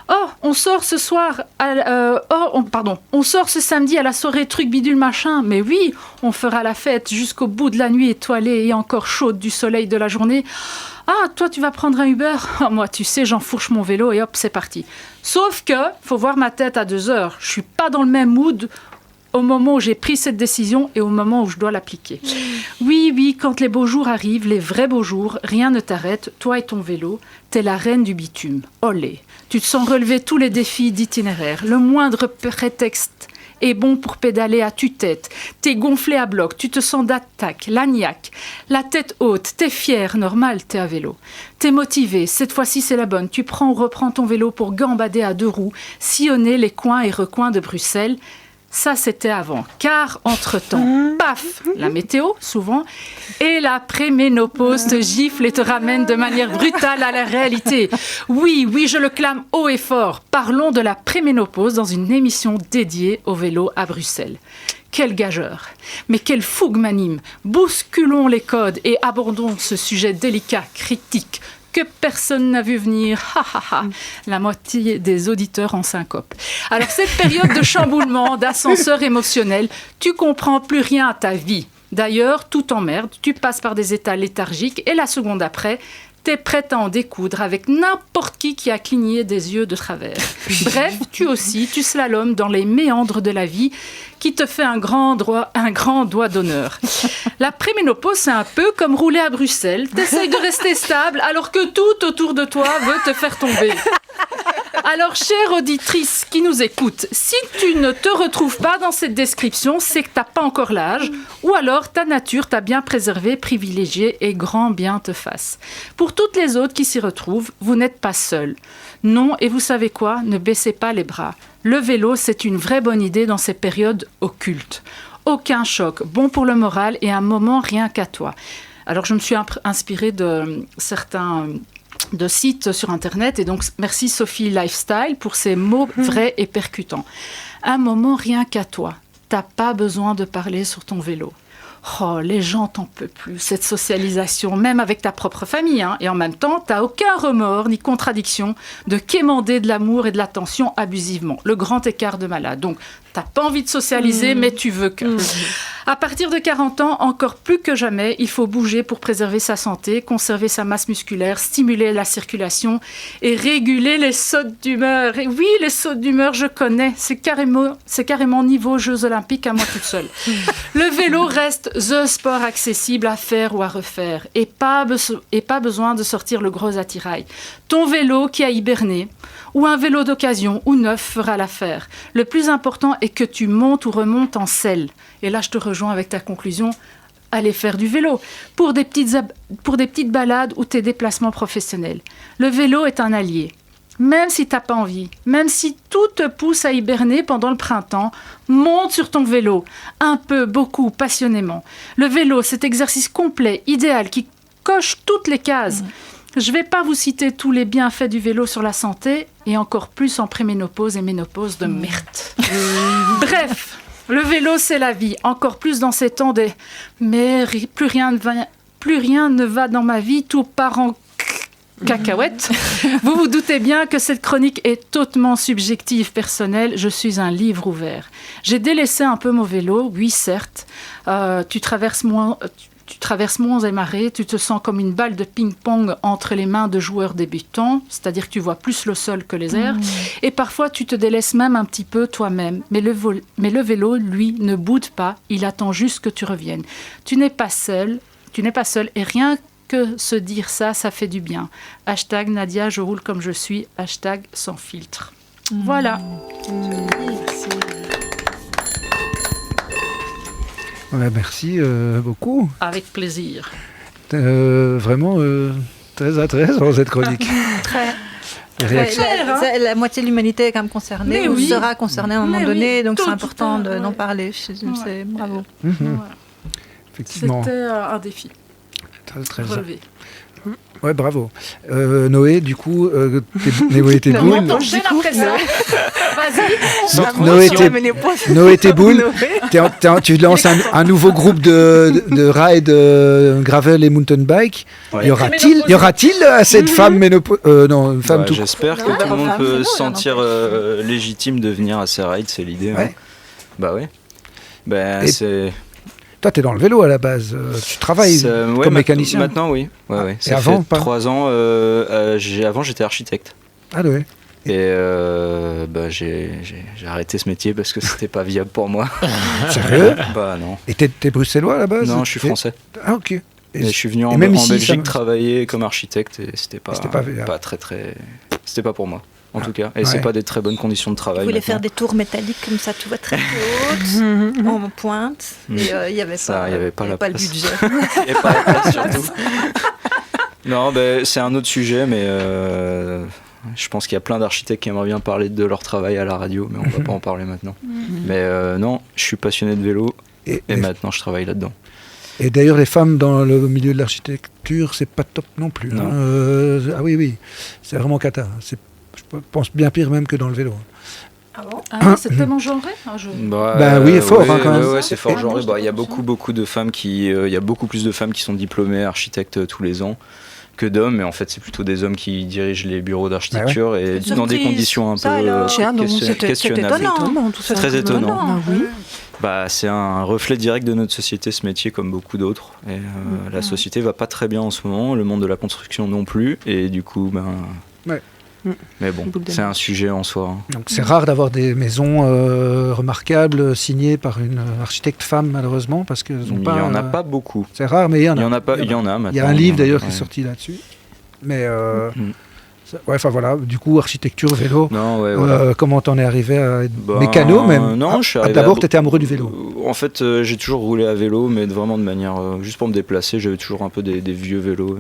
Oh, on sort ce soir, on sort ce samedi à la soirée truc bidule machin. Mais oui, on fera la fête jusqu'au bout de la nuit étoilée et encore chaude du soleil de la journée. Ah, toi, tu vas prendre un Uber? Oh, moi, tu sais, j'enfourche mon vélo et hop, c'est parti. Sauf que, faut voir ma tête à 2 heures. Je suis pas dans le même mood au moment où j'ai pris cette décision et au moment où je dois l'appliquer. Oui, quand les beaux jours arrivent, les vrais beaux jours, rien ne t'arrête, toi et ton vélo, t'es la reine du bitume. Olé. Tu te sens relever tous les défis d'itinéraire. Le moindre prétexte est bon pour pédaler à tue-tête. T'es gonflé à bloc, tu te sens d'attaque, l'agnac, la tête haute, t'es fier, normal, t'es à vélo. T'es motivé, cette fois-ci c'est la bonne. Tu prends ou reprends ton vélo pour gambader à 2 roues, sillonner les coins et recoins de Bruxelles. Ça, c'était avant. Car, entre-temps, paf, la météo, souvent, et la préménopause te gifle et te ramène de manière brutale à la réalité. Oui, je le clame haut et fort. Parlons de la préménopause dans une émission dédiée au vélo à Bruxelles. Quel gageur! Mais quelle fougue m'anime! Bousculons les codes et abordons ce sujet délicat, critique, que personne n'a vu venir. La moitié des auditeurs en syncope. Alors, cette période de chamboulement, d'ascenseur émotionnel, tu comprends plus rien à ta vie. D'ailleurs, tout t'emmerde, tu passes par des états léthargiques et la seconde après, t'es prête à en découdre avec n'importe qui a cligné des yeux de travers. Bref, tu slalomes dans les méandres de la vie qui te fait un grand doigt d'honneur. La préménopause, c'est un peu comme rouler à Bruxelles. T'essayes de rester stable alors que tout autour de toi veut te faire tomber. Alors, chère auditrice qui nous écoute, si tu ne te retrouves pas dans cette description, c'est que t'as pas encore l'âge, ou alors ta nature t'a bien préservé, privilégié et grand bien te fasse. Pour toutes les autres qui s'y retrouvent, vous n'êtes pas seuls. Non, et vous savez quoi ? Ne baissez pas les bras. Le vélo, c'est une vraie bonne idée dans ces périodes occultes. Aucun choc, bon pour le moral et un moment rien qu'à toi. Alors, je me suis inspirée de certains de sites sur Internet. Et donc, merci Sophie Lifestyle pour ces mots vrais et percutants. Un moment rien qu'à toi. T'as pas besoin de parler sur ton vélo. Oh, les gens t'en peuvent plus, cette socialisation, même avec ta propre famille. Et en même temps, t'as aucun remords ni contradiction de quémander de l'amour et de l'attention abusivement. Le grand écart de malade. Donc, t'as pas envie de socialiser, mais tu veux que. À partir de 40 ans, encore plus que jamais, il faut bouger pour préserver sa santé, conserver sa masse musculaire, stimuler la circulation et réguler les sautes d'humeur. Et oui, les sautes d'humeur, je connais. C'est carrément niveau Jeux Olympiques à moi toute seule. Le vélo reste the sport accessible à faire ou à refaire. Et pas besoin de sortir le gros attirail. Ton vélo qui a hiberné, ou un vélo d'occasion ou neuf fera l'affaire. Le plus important est que tu montes ou remontes en selle. Et là, je te rejoins avec ta conclusion. Allez faire du vélo pour des petites balades ou tes déplacements professionnels. Le vélo est un allié. Même si tu n'as pas envie, même si tout te pousse à hiberner pendant le printemps, monte sur ton vélo. Un peu, beaucoup, passionnément. Le vélo, cet exercice complet, idéal, qui coche toutes les cases. Je ne vais pas vous citer tous les bienfaits du vélo sur la santé, et encore plus en préménopause et ménopause de merde. Bref, le vélo, c'est la vie. Encore plus dans ces temps de « mais plus rien ne va dans ma vie, tout part en cacahuète ». Vous vous doutez bien que cette chronique est hautement subjective, personnelle. Je suis un livre ouvert. J'ai délaissé un peu mon vélo, oui, certes. Tu traverses monts et marais, tu te sens comme une balle de ping-pong entre les mains de joueurs débutants, c'est-à-dire que tu vois plus le sol que les airs, et parfois tu te délaisses même un petit peu toi-même. Mais le vélo, lui, ne boude pas, il attend juste que tu reviennes. Tu n'es pas seul, et rien que se dire ça fait du bien. Hashtag Nadia, je roule comme je suis, hashtag sans filtre. Voilà. Ouais, merci beaucoup. Avec plaisir. Vraiment très intéressant cette chronique. Très. Réaction. La moitié de l'humanité est quand même concernée, ou sera concernée à un moment donné, donc c'est important d'en parler. Bravo. Effectivement. C'était un défi. Très relevé. Ouais, bravo. Noé, du coup, t'es boule. Vas-y. Noé, t'es boule. Tu lances un nouveau groupe de ride gravel et mountain bike. Ouais. Y aura-t-il cette femme femme tout. J'espère que tout le monde peut se sentir légitime de venir à ces rides, c'est l'idée. Ouais. Hein. Bah oui. C'est... Toi, tu es dans le vélo à la base. Tu travailles comme mécanicien. Maintenant, oui. Ouais. Et avant, fait 3 ans. Avant, j'étais architecte. Ah ouais. Et j'ai arrêté ce métier parce que c'était pas viable pour moi. Sérieux? Bah non. Et t'es bruxellois à la base? Non, je suis français. Ah ok. Et je suis venu en Belgique travailler comme architecte et c'était pas très. C'était pas pour moi. En tout cas, et c'est pas des très bonnes conditions de travail. Vous voulez faire des tours métalliques comme ça, tu vois, très hautes, en pointe, et il n'y avait pas le budget. Il n'y avait pas la place surtout. Non, c'est un autre sujet, mais je pense qu'il y a plein d'architectes qui aimeraient bien parler de leur travail à la radio, mais on va pas en parler maintenant. Mais non, je suis passionné de vélo, et maintenant je travaille là-dedans. Et d'ailleurs, les femmes dans le milieu de l'architecture, c'est pas top non plus. Non. Ah oui, c'est vraiment cata. Je pense bien pire même que dans le vélo. Ah bon? C'est tellement genré? Oui, fort quand même. Ouais, c'est fort genré. Il y a beaucoup de femmes il y a beaucoup plus de femmes qui sont diplômées architectes tous les ans. que d'hommes, mais en fait c'est plutôt des hommes qui dirigent les bureaux d'architecture et dans des conditions un peu questionnables. C'est très étonnant. Oui. C'est un reflet direct de notre société, ce métier, comme beaucoup d'autres. Et la société va pas très bien en ce moment, le monde de la construction non plus, et du coup, mais bon, c'est un sujet en soi. Hein. Donc c'est rare d'avoir des maisons remarquables signées par une architecte femme, malheureusement, parce que il n'y en a pas beaucoup. C'est rare, mais il y en a. Il y en a maintenant. Il y a un livre d'ailleurs qui est sorti là-dessus. Mais voilà, du coup, architecture, vélo. Non, comment t'en es arrivé à être mécano même? Non, je suis arrivé. D'abord, t'étais amoureux du vélo. En fait, j'ai toujours roulé à vélo, mais vraiment de manière juste pour me déplacer. J'avais toujours un peu des vieux vélos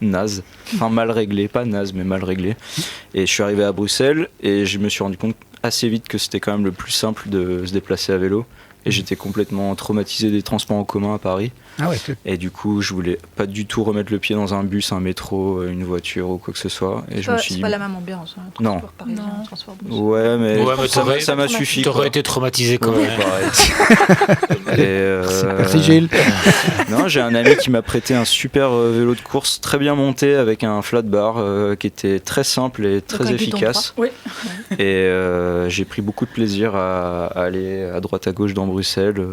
nazes, enfin mal réglés, pas nazes, mais mal réglés. Et je suis arrivé à Bruxelles et je me suis rendu compte assez vite que c'était quand même le plus simple de se déplacer à vélo. Et j'étais complètement traumatisé des transports en commun à Paris. Ah ouais, et du coup, je voulais pas du tout remettre le pied dans un bus, un métro, une voiture ou quoi que ce soit. Et je me suis dit, pas la même ambiance. Hein, transport parisien, transport bus. Ouais, mais ça m'a suffi. T'aurais été traumatisé quand même. Merci Gilles. Non, j'ai un ami qui m'a prêté un super vélo de course très bien monté avec un flat bar qui était très simple et très efficace. Oui. Et j'ai pris beaucoup de plaisir à aller à droite à gauche dans Bruxelles.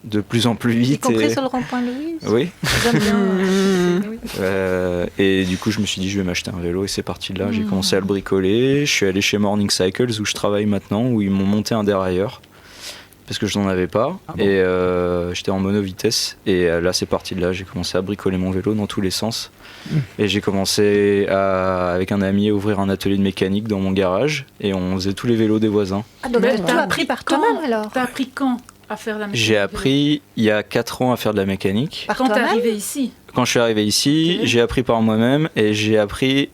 De plus en plus vite. Y compris sur le rond-point Louise. Oui. J'aime bien. Et du coup, je me suis dit, je vais m'acheter un vélo et c'est parti de là. J'ai commencé à le bricoler. Je suis allé chez Morning Cycles où je travaille maintenant, où ils m'ont monté un dérailleur parce que je n'en avais pas. Et j'étais en mono-vitesse. Et là, c'est parti de là. J'ai commencé à bricoler mon vélo dans tous les sens. Et j'ai commencé avec un ami à ouvrir un atelier de mécanique dans mon garage. Et on faisait tous les vélos des voisins. Ah, donc tu as appris par toi-même alors? T'as appris quand à faire de la mécanique? J'ai appris il y a 4 ans à faire de la mécanique. Quand t'es arrivé ici? Quand je suis arrivé ici, j'ai appris par moi-même et j'ai appris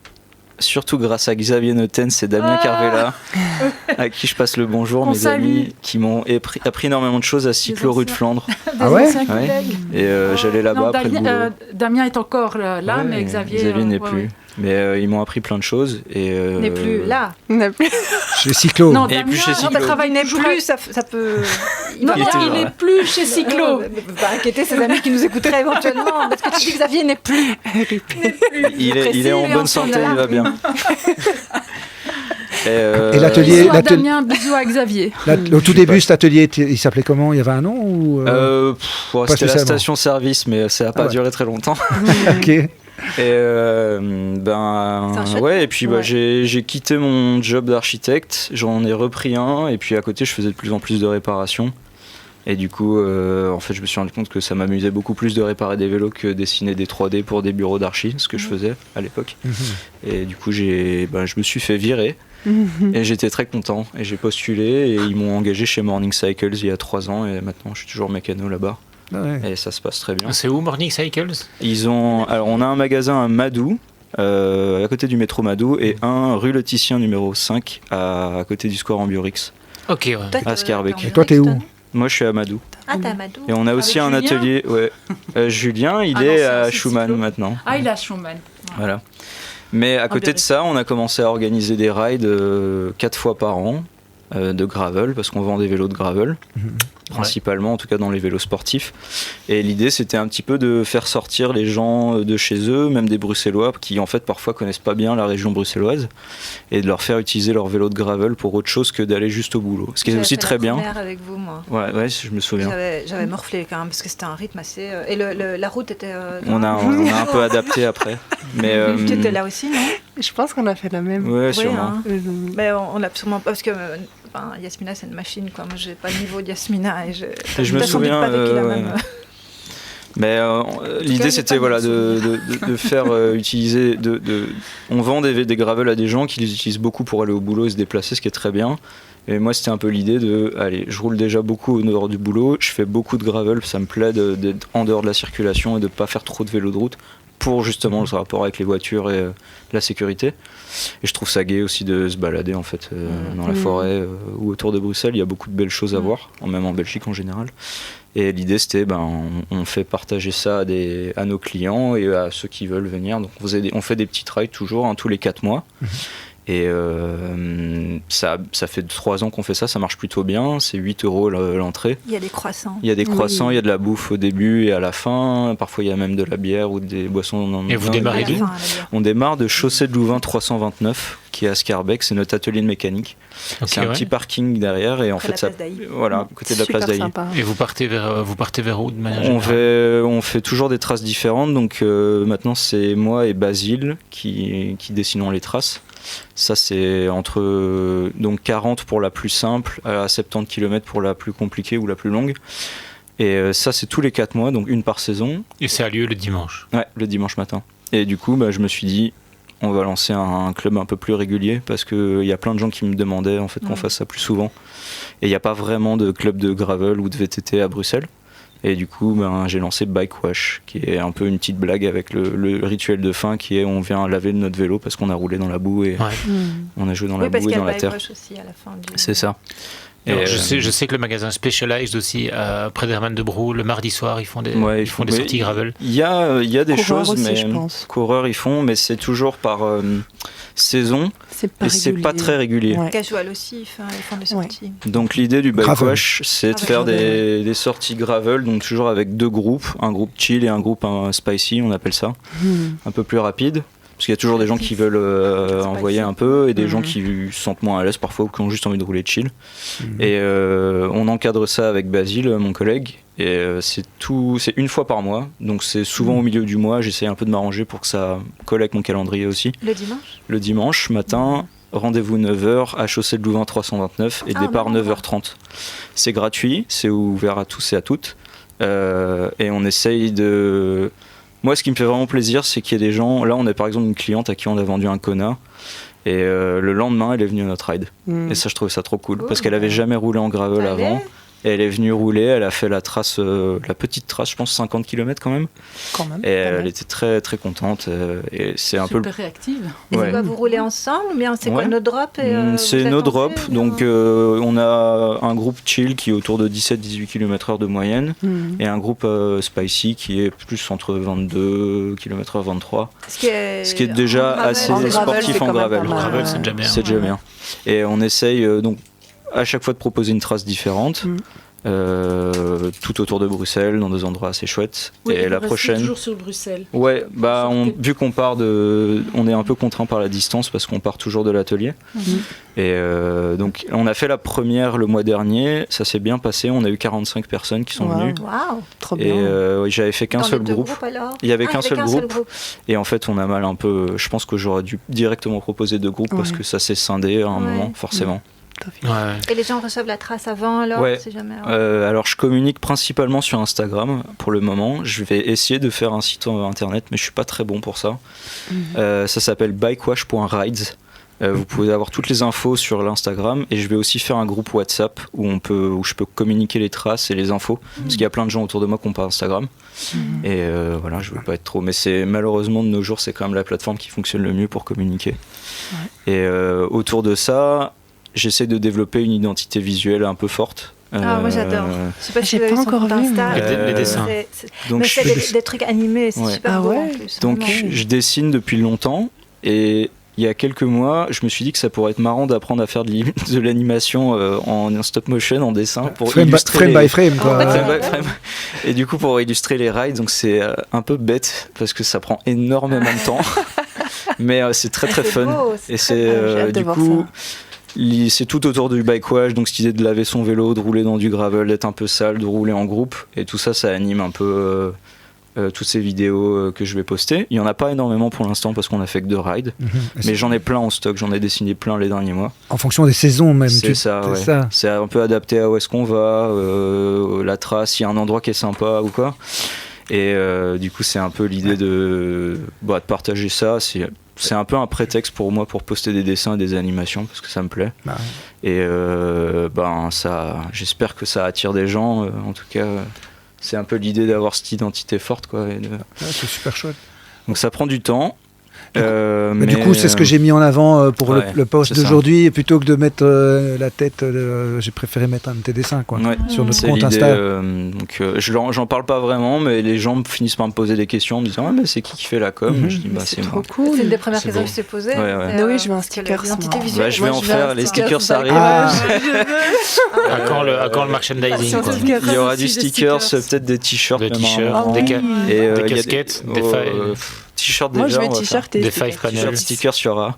surtout grâce à Xavier Notens et Damien Carvela, à qui je passe le bonjour, mes amis, qui m'ont appris énormément de choses à Cyclo rue de Flandre. Ah ouais? Et j'allais là-bas après le boulot. Damien est encore là, mais Xavier n'est plus. Mais ils m'ont appris plein de choses. N'est plus là. Chez Cyclo. Non, et Damien, plus chez Cyclo. Il n'est plus, ça peut... Non, il n'est plus chez Cyclo. Va inquiéter ses amis qui nous écouteraient éventuellement, parce que tu dis que Xavier n'est plus. Il est en bonne santé, il va bien. Et l'atelier, Damien, bisous à Xavier. Au tout début, cet atelier, il s'appelait comment? Il y avait un nom ou c'était la station-service, mais ça n'a pas duré très longtemps. Ok. Et et puis j'ai quitté mon job d'architecte, j'en ai repris un, et puis à côté, je faisais de plus en plus de réparations. Et du coup, en fait, je me suis rendu compte que ça m'amusait beaucoup plus de réparer des vélos que dessiner des 3D pour des bureaux d'archi, ce que je faisais à l'époque. Et du coup, je me suis fait virer. Et j'étais très content. Et j'ai postulé et ils m'ont engagé chez Morning Cycles il y a 3 ans. Et maintenant, je suis toujours mécano là-bas. Et ça se passe très bien. C'est où Morning Cycles? Alors, on a un magasin à Madou, à côté du métro Madou, et un rue Le Titien numéro 5, à côté du square Ambiorix. Ok, ouais. À Scarbeck. Et toi, t'es où? Moi, je suis à Madou. Ah, t'es à Madou. Et on a aussi un atelier. Julien, il est à Schumann maintenant. Ah, il est à Schumann. Voilà. Mais à côté de ça, on a commencé à organiser des rides 4 fois par an de gravel, parce qu'on vend des vélos de gravel, principalement, en tout cas dans les vélos sportifs. Et l'idée, c'était un petit peu de faire sortir les gens de chez eux, même des Bruxellois, qui en fait parfois connaissent pas bien la région bruxelloise, et de leur faire utiliser leur vélo de gravel pour autre chose que d'aller juste au boulot. Ce qui est aussi très bien. J'avais fait la première avec vous, moi. Ouais, je me souviens. J'avais morflé quand même, parce que c'était un rythme assez... Et la route était... On a un peu adapté après. Mais, tu étais là aussi, non? Je pense qu'on a fait la même. Ouais, sûrement. Hein. Mais on l'a sûrement pas, parce que... Yasmina, c'est une machine, quoi. Moi, j'ai pas le niveau de Yasmina et je me souviens. Mais l'idée, c'était de faire utiliser. On vend des gravels à des gens qui les utilisent beaucoup pour aller au boulot et se déplacer, ce qui est très bien. Et moi, c'était un peu l'idée allez, je roule déjà beaucoup au dehors du boulot, je fais beaucoup de gravel, ça me plaît d'être en dehors de la circulation et de pas faire trop de vélo de route pour justement le rapport avec les voitures et la sécurité. Et je trouve ça gai aussi de se balader en fait dans la forêt ou autour de Bruxelles. Il y a beaucoup de belles choses à voir, même en Belgique en général. Et l'idée c'était, on fait partager ça à nos clients et à ceux qui veulent venir. Donc on fait des petits rides toujours, tous les 4 mois. Et ça fait 3 ans qu'on fait ça, ça marche plutôt bien. C'est 8 € l'entrée. Il y a des croissants. Il y a des croissants, il y a de la bouffe au début et à la fin. Parfois, il y a même de la bière ou des boissons. Et vous démarrez d'où ? On démarre de Chaussée de Louvain 329, qui est à Scarbeck. C'est notre atelier de mécanique. Okay, c'est un petit parking derrière et en fait, voilà, à côté de la place d'Ailly. Sympa. Et vous partez vers où de manière générale ? On fait toujours des traces différentes. Donc maintenant, c'est moi et Basile qui dessinons les traces. Ça, c'est entre donc 40 pour la plus simple à 70 km pour la plus compliquée ou la plus longue. Et ça, c'est tous les 4 mois, donc une par saison. Et ça a lieu le dimanche ? Ouais, le dimanche matin. Et du coup, je me suis dit, on va lancer un club un peu plus régulier parce qu'il y a plein de gens qui me demandaient en fait, qu'on fasse ça plus souvent. Et il n'y a pas vraiment de club de gravel ou de VTT à Bruxelles. Et du coup, j'ai lancé Bike Wash, qui est un peu une petite blague avec le rituel de fin qui est on vient laver notre vélo parce qu'on a roulé dans la boue et on a joué dans la boue et dans la terre. Aussi à la fin du... C'est ça. Et je sais que le magasin Specialized aussi, près d'Hermann de Brou, le mardi soir, ils font des sorties gravel. Il y a des Coureurs choses, aussi, mais je pense. Coureurs ils font, mais c'est toujours par saison. C'est pas très régulier. Ouais. Casual aussi, ils font des sorties. Donc l'idée du Bike Wash, c'est de faire des sorties gravel, donc toujours avec 2 groupes, un groupe chill et un groupe spicy, on appelle ça, un peu plus rapide. Parce qu'il y a toujours des gens qui veulent envoyer un peu et des gens qui se sentent moins à l'aise parfois ou qui ont juste envie de rouler chill. Et on encadre ça avec Basile, mon collègue. Et c'est une fois par mois. Donc c'est souvent au milieu du mois. J'essaie un peu de m'arranger pour que ça colle avec mon calendrier aussi. Le dimanche ? Le dimanche matin, rendez-vous 9h à Chaussée de Louvain 329 et départ 9h30. C'est gratuit, c'est ouvert à tous et à toutes. Et on essaye de... Moi, ce qui me fait vraiment plaisir, c'est qu'il y a des gens... Là, on a par exemple une cliente à qui on a vendu un Kona. Et le lendemain, elle est venue à notre ride. Et ça, je trouvais ça trop cool. Parce qu'elle avait jamais roulé en gravel avant. Et elle est venue rouler, elle a fait la trace, la petite trace, je pense 50 km quand même. Et elle était très très contente. Et c'est un super réactive. Et c'est quoi, vous roulez ensemble ou bien c'est quoi no drop c'est no drop, donc on a un groupe chill qui est autour de 17-18 km/h de moyenne et un groupe spicy qui est plus entre 22 km/h 23. Ce qui est déjà assez sportif en gravel. Le gravel, c'est déjà bien. C'est déjà bien. Et on essaye donc à chaque fois de proposer une trace différente, tout autour de Bruxelles, dans des endroits assez chouettes. Oui, et la prochaine. Toujours sur Bruxelles. Ouais, vu qu'on part on est un peu contraint par la distance parce qu'on part toujours de l'atelier. Et donc on a fait la première le mois dernier, ça s'est bien passé. On a eu 45 personnes qui sont venues. Waouh, trop bien. Et j'avais fait qu'un seul groupe. Il y avait qu'un seul groupe. Et en fait, on a mal un peu. Je pense que j'aurais dû directement proposer 2 groupes parce que ça s'est scindé à un moment, forcément. Et les gens reçoivent la trace avant alors si jamais, alors je communique principalement sur Instagram pour le moment. Je vais essayer de faire un site internet mais je suis pas très bon pour ça. Ça s'appelle bikewash.rides. Vous pouvez avoir toutes les infos sur l'Instagram et je vais aussi faire un groupe WhatsApp où je peux communiquer les traces et les infos parce qu'il y a plein de gens autour de moi qui n'ont pas Instagram. Et voilà, je veux pas être trop, mais c'est malheureusement de nos jours c'est quand même la plateforme qui fonctionne le mieux pour communiquer. Et autour de ça, j'essaie de développer une identité visuelle un peu forte. Moi j'adore. Je sais pas si j'ai pas encore vu les dessins. Donc c'est des trucs animés, c'est super beau en plus. Donc je dessine depuis longtemps et il y a quelques mois, je me suis dit que ça pourrait être marrant d'apprendre à faire de l'animation en stop motion, en dessin pour illustrer frame by frame quoi. Frame. Et du coup pour illustrer les rides, donc c'est un peu bête parce que ça prend énormément de temps, mais c'est très très fun. Et c'est du coup. C'est tout autour du bike wash, donc cette idée de laver son vélo, de rouler dans du gravel, d'être un peu sale, de rouler en groupe, et tout ça, ça anime un peu toutes ces vidéos que je vais poster. Il n'y en a pas énormément pour l'instant parce qu'on a fait que 2 rides, mais j'en ai plein en stock, j'en ai dessiné plein les derniers mois. En fonction des saisons même. C'est ça. C'est un peu adapté à où est-ce qu'on va, la trace, s'il y a un endroit qui est sympa ou quoi. Et du coup, c'est un peu l'idée de partager ça. C'est un peu un prétexte pour moi pour poster des dessins et des animations parce que ça me plaît. Et j'espère que ça attire des gens. En tout cas, c'est un peu l'idée d'avoir cette identité forte, quoi. C'est super chouette. Donc ça prend du temps. Mais du coup, c'est ce que j'ai mis en avant pour le post d'aujourd'hui. Et plutôt que de mettre la tête, j'ai préféré mettre un de tes dessins sur notre compte Insta. J'en parle pas vraiment, mais les gens finissent par me poser des questions en me disant mais c'est qui fait la com? Je dis c'est moi. trop cool. C'est une des premières questions que je t'ai posées. Oui, je veux un sticker. L'identité visuelle. Je vais en faire. Les stickers, ça arrive. À quand le merchandising, quoi. Il y aura du stickers, peut-être des t-shirts. Des t-shirts, des casquettes, des t-shirts déjà. Moi, je veux des t-shirts et des five panels. Stickers, il y aura.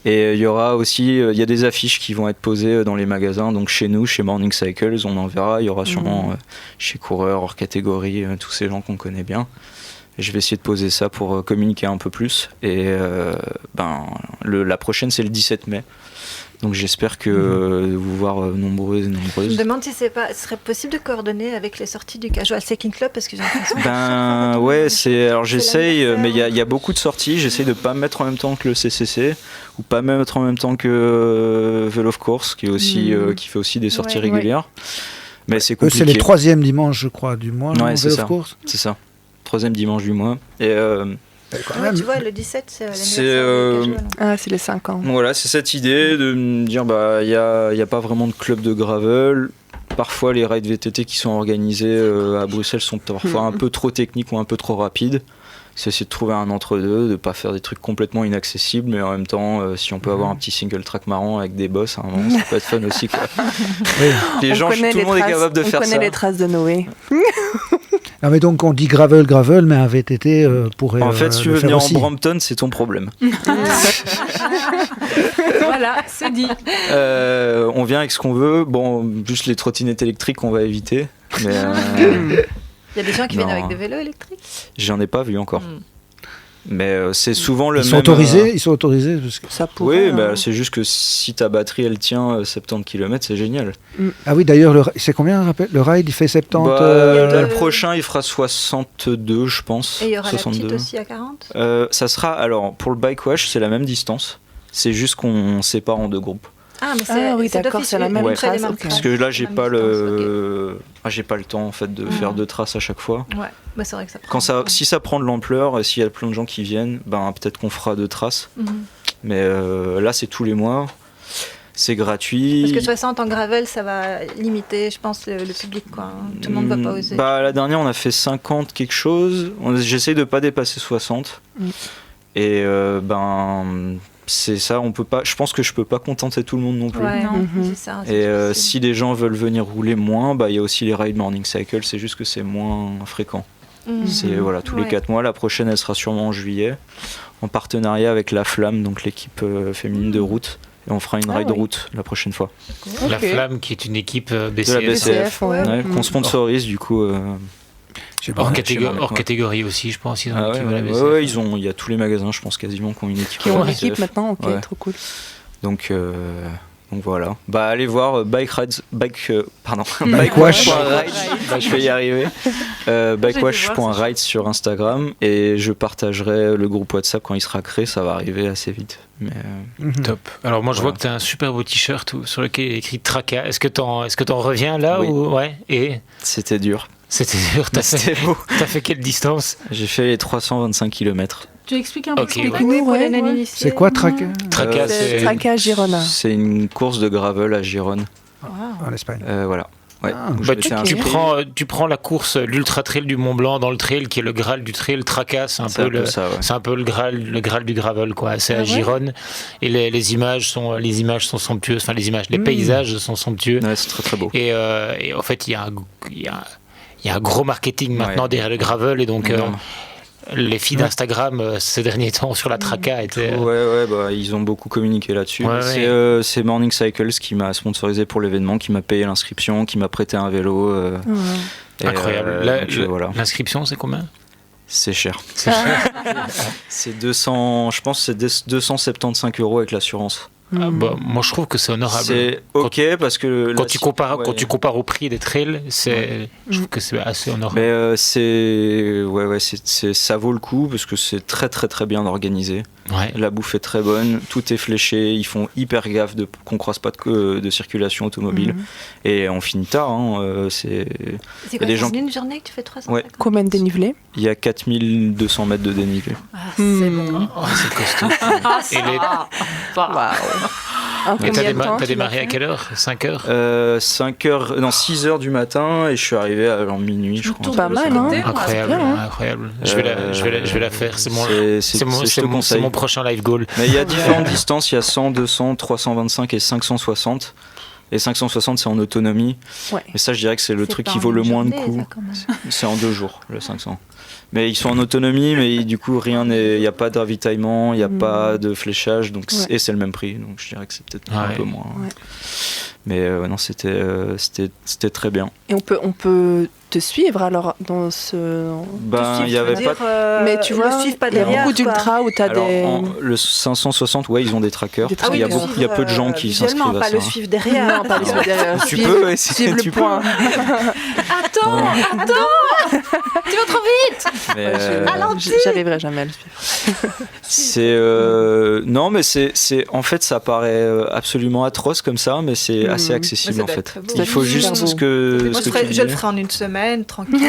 Et il y aura aussi, il y a des affiches qui vont être posées dans les magasins. Donc chez nous, chez Morning Cycles, on en verra. Il y aura sûrement chez Coureur, hors catégorie, tous ces gens qu'on connaît bien. Et je vais essayer de poser ça pour communiquer un peu plus. Et la prochaine, c'est le 17 mai. Donc j'espère que vous voir nombreuses et nombreuses. Je me demande si ce serait possible de coordonner avec les sorties du Casual Cycling Club, parce que j'ai l'impression alors j'essaye, mais il y a beaucoup de sorties. J'essaye de pas mettre en même temps que le CCC ou pas mettre en même temps que Vélo of Course, qui est aussi qui fait aussi des sorties régulières. Mais c'est compliqué. C'est les 3e dimanches, je crois, du mois. C'est Vélo of Course. C'est ça. 3e dimanche du mois. Et tu vois, le 17, c'est l'anniversaire. C'est les 5 ans. Voilà, c'est cette idée de me dire il y a pas vraiment de club de gravel. Parfois, les rides VTT qui sont organisés à Bruxelles sont parfois un peu trop techniques ou un peu trop rapides. C'est essayer de trouver un entre-deux, de pas faire des trucs complètement inaccessibles, mais en même temps, si on peut avoir un petit single track marrant avec des boss, à un moment, ça peut être fun aussi, quoi. Les gens, tout le monde est capable de faire ça. On connaît les traces de Noé. Non, mais donc on dit gravel, mais un VTT pourrait. En fait, si tu veux venir en Brampton, c'est ton problème. Voilà, c'est dit. On vient avec ce qu'on veut. Bon, juste les trottinettes électriques, on va éviter. Mais il y a des gens qui viennent avec des vélos électriques. J'en ai pas vu encore. Mais c'est souvent le même. Ils sont autorisés parce que ça pourrait. Oui, c'est juste que si ta batterie elle tient 70 km, c'est génial. Ah oui, d'ailleurs, c'est combien le ride? Il fait 70 Le prochain, il fera 62, je pense. Et il y aura 62. la petite aussi à 40 ça sera, alors, pour le bike wash, c'est la même distance. C'est juste qu'on sépare en 2 groupes. Ah, mais c'est d'accord, c'est la même trace. Parce que là, j'ai pas le temps en fait de faire 2 traces à chaque fois. Ouais, c'est vrai que ça prend. Si ça prend de l'ampleur et s'il y a plein de gens qui viennent, peut-être qu'on fera 2 traces. Mais là, c'est tous les mois. C'est gratuit. Parce que 60 en gravel, ça va limiter, je pense, le public, quoi. Tout le monde ne va pas oser. La dernière, on a fait 50 quelque chose. J'essaye de pas dépasser 60. Et c'est ça, on peut pas. Je pense que je peux pas contenter tout le monde non plus. Ouais, c'est ça. Et si les gens veulent venir rouler moins, il y a aussi les rides Morning Cycle. C'est juste que c'est moins fréquent. C'est tous les 4 mois. La prochaine, elle sera sûrement en juillet, en partenariat avec La Flamme, donc l'équipe féminine de route. Et on fera une ride route la prochaine fois. La Flamme, qui est une équipe BCF. De la BCF, qu'on sponsorise du coup. Hors catégorie aussi, je pense. Ils ont il y a tous les magasins, je pense, quasiment, qui ont une équipe. Qui ont une équipe maintenant, trop cool. Donc voilà. Allez voir Bike Wash. Je vais y arriver. Bikewash.ride sur Instagram, et je partagerai le groupe WhatsApp quand il sera créé. Ça va arriver assez vite. Mais top. Alors moi je vois que tu as un super beau t-shirt sur lequel il est écrit Traca. Est-ce que t'en reviens là ou et c'était dur. C'était dur. T'as fait quelle distance? J'ai fait les 325 km. Tu expliques un peu C'est quoi Traca? Traca, c'est Traca Girona. C'est une course de gravel à Gérone. En Espagne. Voilà. Ouais. Tu prends la course, l'ultra trail du Mont Blanc dans le trail qui est le Graal du trail. Traca, c'est un peu le Graal du gravel, quoi. C'est à Gérone, et les images sont somptueuses. Enfin, les paysages sont somptueux. Ouais, c'est très très beau. Et en fait, il y a un gros marketing maintenant derrière le gravel, et donc les feeds d'Instagram ces derniers temps sur la Traca étaient... ils ont beaucoup communiqué là-dessus. C'est Morning Cycles qui m'a sponsorisé pour l'événement, qui m'a payé l'inscription, qui m'a prêté un vélo. Incroyable. L'inscription, c'est combien? C'est cher. C'est 200, je pense que c'est 275 € avec l'assurance. Moi, je trouve que c'est honorable. C'est ok parce que quand tu compares au prix des trails, je trouve que c'est assez honorable. Mais ça vaut le coup parce que c'est très très très bien organisé. Ouais. La bouffe est très bonne, tout est fléché, ils font hyper gaffe qu'on croise pas de circulation automobile. Et on finit tard. C'est quoi, une journée que tu fais 300 Ouais. Combien de dénivelé? Il y a 4200 mètres de dénivelé. C'est bon. C'est costaud. Et t'as démarré à quelle heure? 5 heures 6 heures du matin et je suis arrivé à minuit, je crois. Pas mal, hein? Incroyable. Je vais la faire. C'est mon prochain live goal. Mais il y a différentes distances, il y a 100, 200, 325 et 560. Et 560, c'est en autonomie. Ouais. Et ça, je dirais que c'est le truc qui vaut le moins de coup. C'est en 2 jours, le 500. Mais ils sont en autonomie, mais du coup, il n'y a pas de ravitaillement, il n'y a pas de fléchage, donc et c'est le même prix. Donc je dirais que c'est peut-être un peu moins. Ouais. Mais non, c'était très bien. Et on peut te suivre alors dans ce. Il y avait pas. Mais tu vois, il y a beaucoup d'ultra où tu as des. Le 560, ils ont des trackers. Il y a peu de gens qui s'inscrivent à ça. Pas le suivre derrière. Non, pas le suivre derrière. Tu peux suivre le point. Attends, tu vas trop vite. J'arriverai jamais à le suivre. Non, mais en fait, ça paraît absolument atroce comme ça, mais c'est assez accessible en fait. Il faut juste que. Je le ferai en une semaine, tranquille.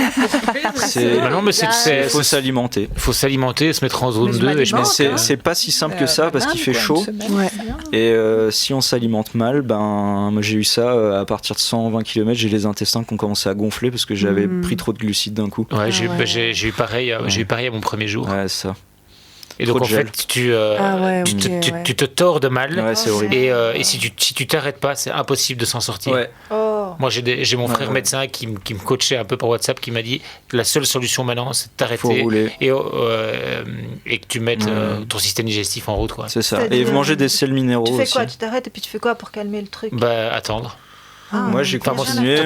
Il faut s'alimenter. Il faut s'alimenter, se mettre en zone 2. Mais c'est pas si simple que ça parce qu'il fait chaud. Et si on s'alimente mal, moi j'ai eu ça à partir de 120 km, j'ai les intestins qui ont commencé à gonfler parce que j'avais pris trop de glucides d'un coup. Ouais, j'ai eu pareil à mon premier jour. Ouais, ça. Et donc en fait, tu te tords de mal. Ouais, c'est horrible. Et si tu t'arrêtes pas, c'est impossible de s'en sortir. Ouais. Moi, j'ai mon frère médecin qui me coachait un peu par WhatsApp, qui m'a dit la seule solution maintenant, c'est de t'arrêter et que tu mettes ton système digestif en route, quoi. C'est ça. Et manger des sels minéraux. Tu fais quoi? Tu t'arrêtes et puis tu fais quoi pour calmer le truc? Attendre. Moi j'ai continué,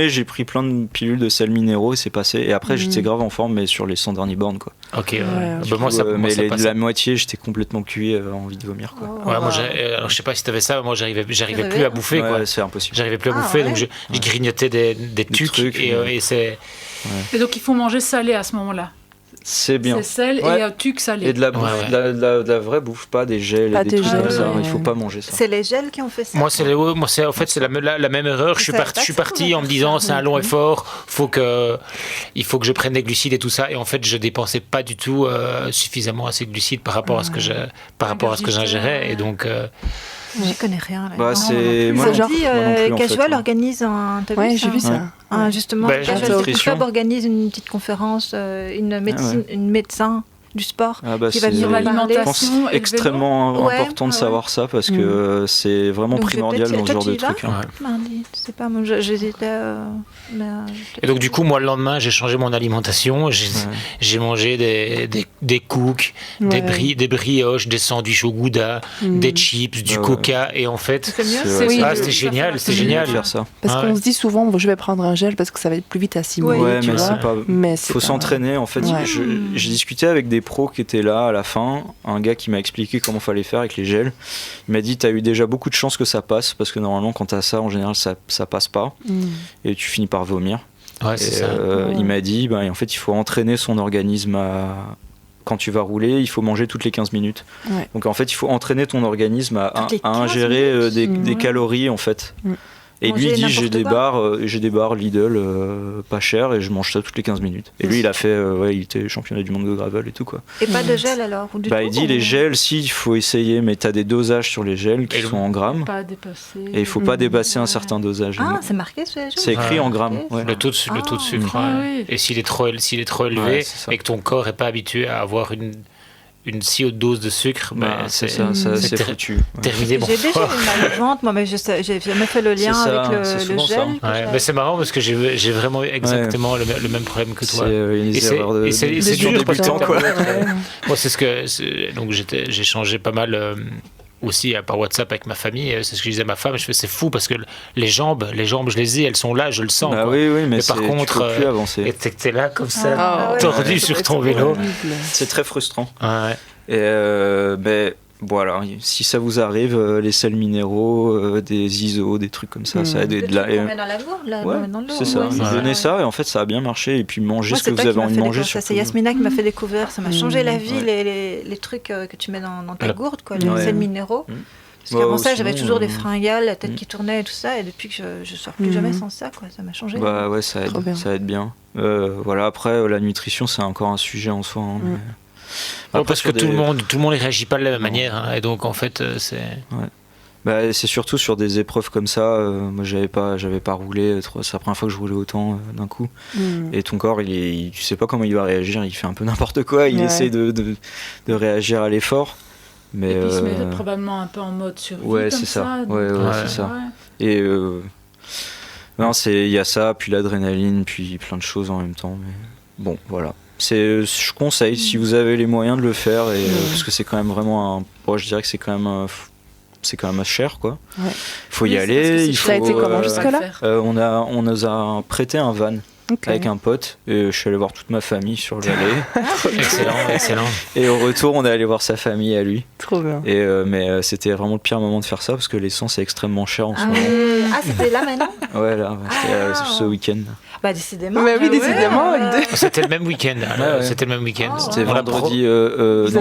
j'ai pris plein de pilules de sels minéraux et c'est passé. Et après j'étais grave en forme, mais sur les 100 derniers bornes quoi. Ok. La moitié j'étais complètement cuit, envie de vomir quoi. Alors je sais pas si t'avais ça, moi j'arrivais plus à bouffer quoi. C'est impossible. J'arrivais plus à bouffer, donc je grignotais des trucs et c'est. Et donc il faut manger salé à ce moment-là. C'est bien. C'est sel et tuc salé. Et de la bouffe, de la vraie bouffe, pas des gels et des trucs comme ça. Il faut pas manger ça. C'est les gels qui ont fait ça. Moi, c'est la même erreur. Je suis parti en me disant c'est un long effort, il faut que je prenne des glucides et tout ça. Et en fait, je dépensais pas du tout suffisamment assez de glucides par rapport à ce que j'ingérais. Et donc. J'y connais rien. Casual organise un. Ouais, j'ai vu ça. Justement, Casual Club organise une petite conférence, une médecin du sport qui va venir l'alimentation. C'est extrêmement important de savoir ça parce que c'est vraiment primordial dans ce genre de truc. Mardi, je sais pas, moi j'hésitais. Et donc du coup, moi le lendemain, j'ai changé mon alimentation. J'ai mangé des cooks, des brioches, des sandwichs au gouda, des chips, du coca. Et en fait, c'était génial, c'était génial de faire ça. Parce qu'on se dit souvent, je vais prendre un gel parce que ça va être plus vite assimiler. Ouais, mais c'est pas. Faut s'entraîner. En fait, j'ai discuté avec des pros qui étaient là à la fin, un gars qui m'a expliqué comment fallait faire avec les gels. Il m'a dit t'as eu déjà beaucoup de chance que ça passe parce que normalement quand t'as ça en général ça passe pas et tu finis par vomir. Il m'a dit en fait il faut entraîner son organisme quand tu vas rouler, il faut manger toutes les 15 minutes. Donc en fait il faut entraîner ton organisme à ingérer des calories en fait. Et lui il dit j'ai des bars Lidl pas cher et je mange ça toutes les 15 minutes. Et lui il a fait il était championnat du monde de gravel et tout quoi. Et pas de gel alors ou du tout, il dit les gels si il faut essayer mais t'as des dosages sur les gels qui sont en grammes. Pas dépasser. Et il faut pas dépasser un certain dosage. C'est marqué sur les gels. C'est écrit en grammes. Le taux de sucre. Et s'il est trop élevé et que ton corps est pas habitué à avoir une si haute dose de sucre, c'est foutu. Terminé. J'ai déjà une mal de ventre, moi, mais j'ai jamais fait le lien avec le gel. Mais c'est marrant parce que j'ai vraiment eu exactement le même problème que toi. C'est dur débutant quoi. Moi donc j'ai changé pas mal. Aussi par WhatsApp avec ma famille, c'est ce que je disais à ma femme, c'est fou parce que les jambes je les ai, elles sont là, je le sens. Mais par contre, tu peux plus avancer. T'es là comme ça, tordu sur ton vélo. C'est très frustrant. Ouais. Et Voilà, si ça vous arrive, les sels minéraux, des ISO, des trucs comme ça, ça aide. Le truc qu'on met dans la gourde, là, ouais, dans l'eau. c'est ça. Vous donnez ça et en fait ça a bien marché. Et puis manger ce que vous avez envie de manger. C'est Yasmina qui m'a fait découvrir. Ça m'a changé la vie, les trucs que tu mets dans ta gourde, quoi, les sels minéraux. Parce qu'avant ça, j'avais toujours des fringales, la tête qui tournait et tout ça. Et depuis que je sors plus jamais sans ça, quoi, ça m'a changé. Bah ouais, ça aide bien. Voilà, après la nutrition c'est encore un sujet en soi. Hein, parce que tout le monde ne réagit pas de la même manière, hein, et donc en fait c'est. Ouais. Bah, c'est surtout sur des épreuves comme ça. Moi j'avais pas roulé. C'est la première fois que je roulais autant d'un coup. Et ton corps, tu sais pas comment il va réagir. Il fait un peu n'importe quoi. Il essaie de réagir à l'effort. Mais et puis il se met probablement un peu en mode survie. Ouais, c'est ça. Ouais, c'est ça. Et non, il y a ça, puis l'adrénaline, puis plein de choses en même temps. Mais bon, voilà. Je conseille si vous avez les moyens de le faire, parce que c'est quand même vraiment je dirais que c'est quand même cher, quoi. Ouais. Faut y aller. Ça a été comment jusque-là on nous a prêté un van. Avec un pote, et je suis allé voir toute ma famille sur l'allée. Excellent. Et au retour, on est allé voir sa famille à lui. Trop bien. Mais c'était vraiment le pire moment de faire ça parce que l'essence est extrêmement chère en ce moment. C'était là maintenant? Ouais, là, c'était ce week-end. Bah décidément. Mais oui, décidément. C'était le même week-end. C'était le même week-end. C'était vendredi,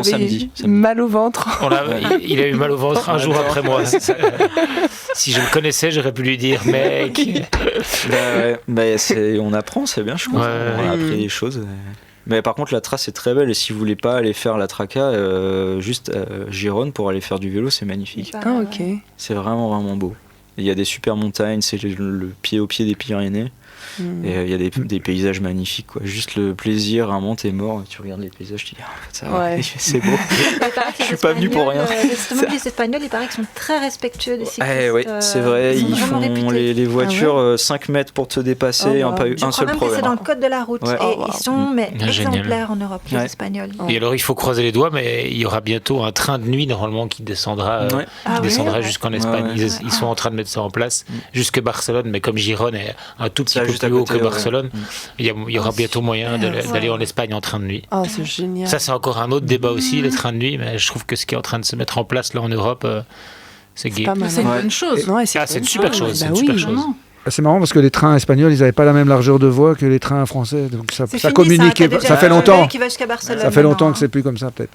samedi. Mal au ventre. Il a eu mal au ventre un jour après moi. Si je le connaissais, j'aurais pu lui dire, mec. On apprend, c'est bien, je suis content. On a appris des choses. Mais par contre, la trace est très belle et si vous voulez pas aller faire la Traca, juste Gironne pour aller faire du vélo, c'est magnifique. Ah, ok. C'est vraiment, vraiment beau. Il y a des super montagnes, c'est le pied au pied des Pyrénées. Et il y a des paysages magnifiques, quoi. Juste le plaisir, un moment t'es mort, tu regardes les paysages, tu dis ça va, c'est beau. Je suis pas venu pour rien. Les Espagnols, il paraît qu'ils sont très respectueux des cyclistes. Oui, c'est vrai, ils font les voitures 5 mètres pour te dépasser, pas eu un seul problème. C'est dans le code de la route et ils sont exemplaires en Europe, les Espagnols. Et alors il faut croiser les doigts, mais il y aura bientôt un train de nuit normalement qui descendra jusqu'en Espagne. Ils sont en train de mettre ça en place jusque Barcelone, mais comme Gironne est un tout petit peu plus haut que Barcelone, il y aura bientôt moyen d'aller en Espagne en train de nuit. Oh, c'est génial. Ça, c'est encore un autre débat aussi, les trains de nuit, mais je trouve que ce qui est en train de se mettre en place là en Europe, c'est gai. C'est une bonne chose. C'est une super chose. C'est marrant parce que les trains espagnols, ils n'avaient pas la même largeur de voie que les trains français. Donc ça communique. Ça fait longtemps. Ça fait longtemps que c'est plus comme ça, peut-être.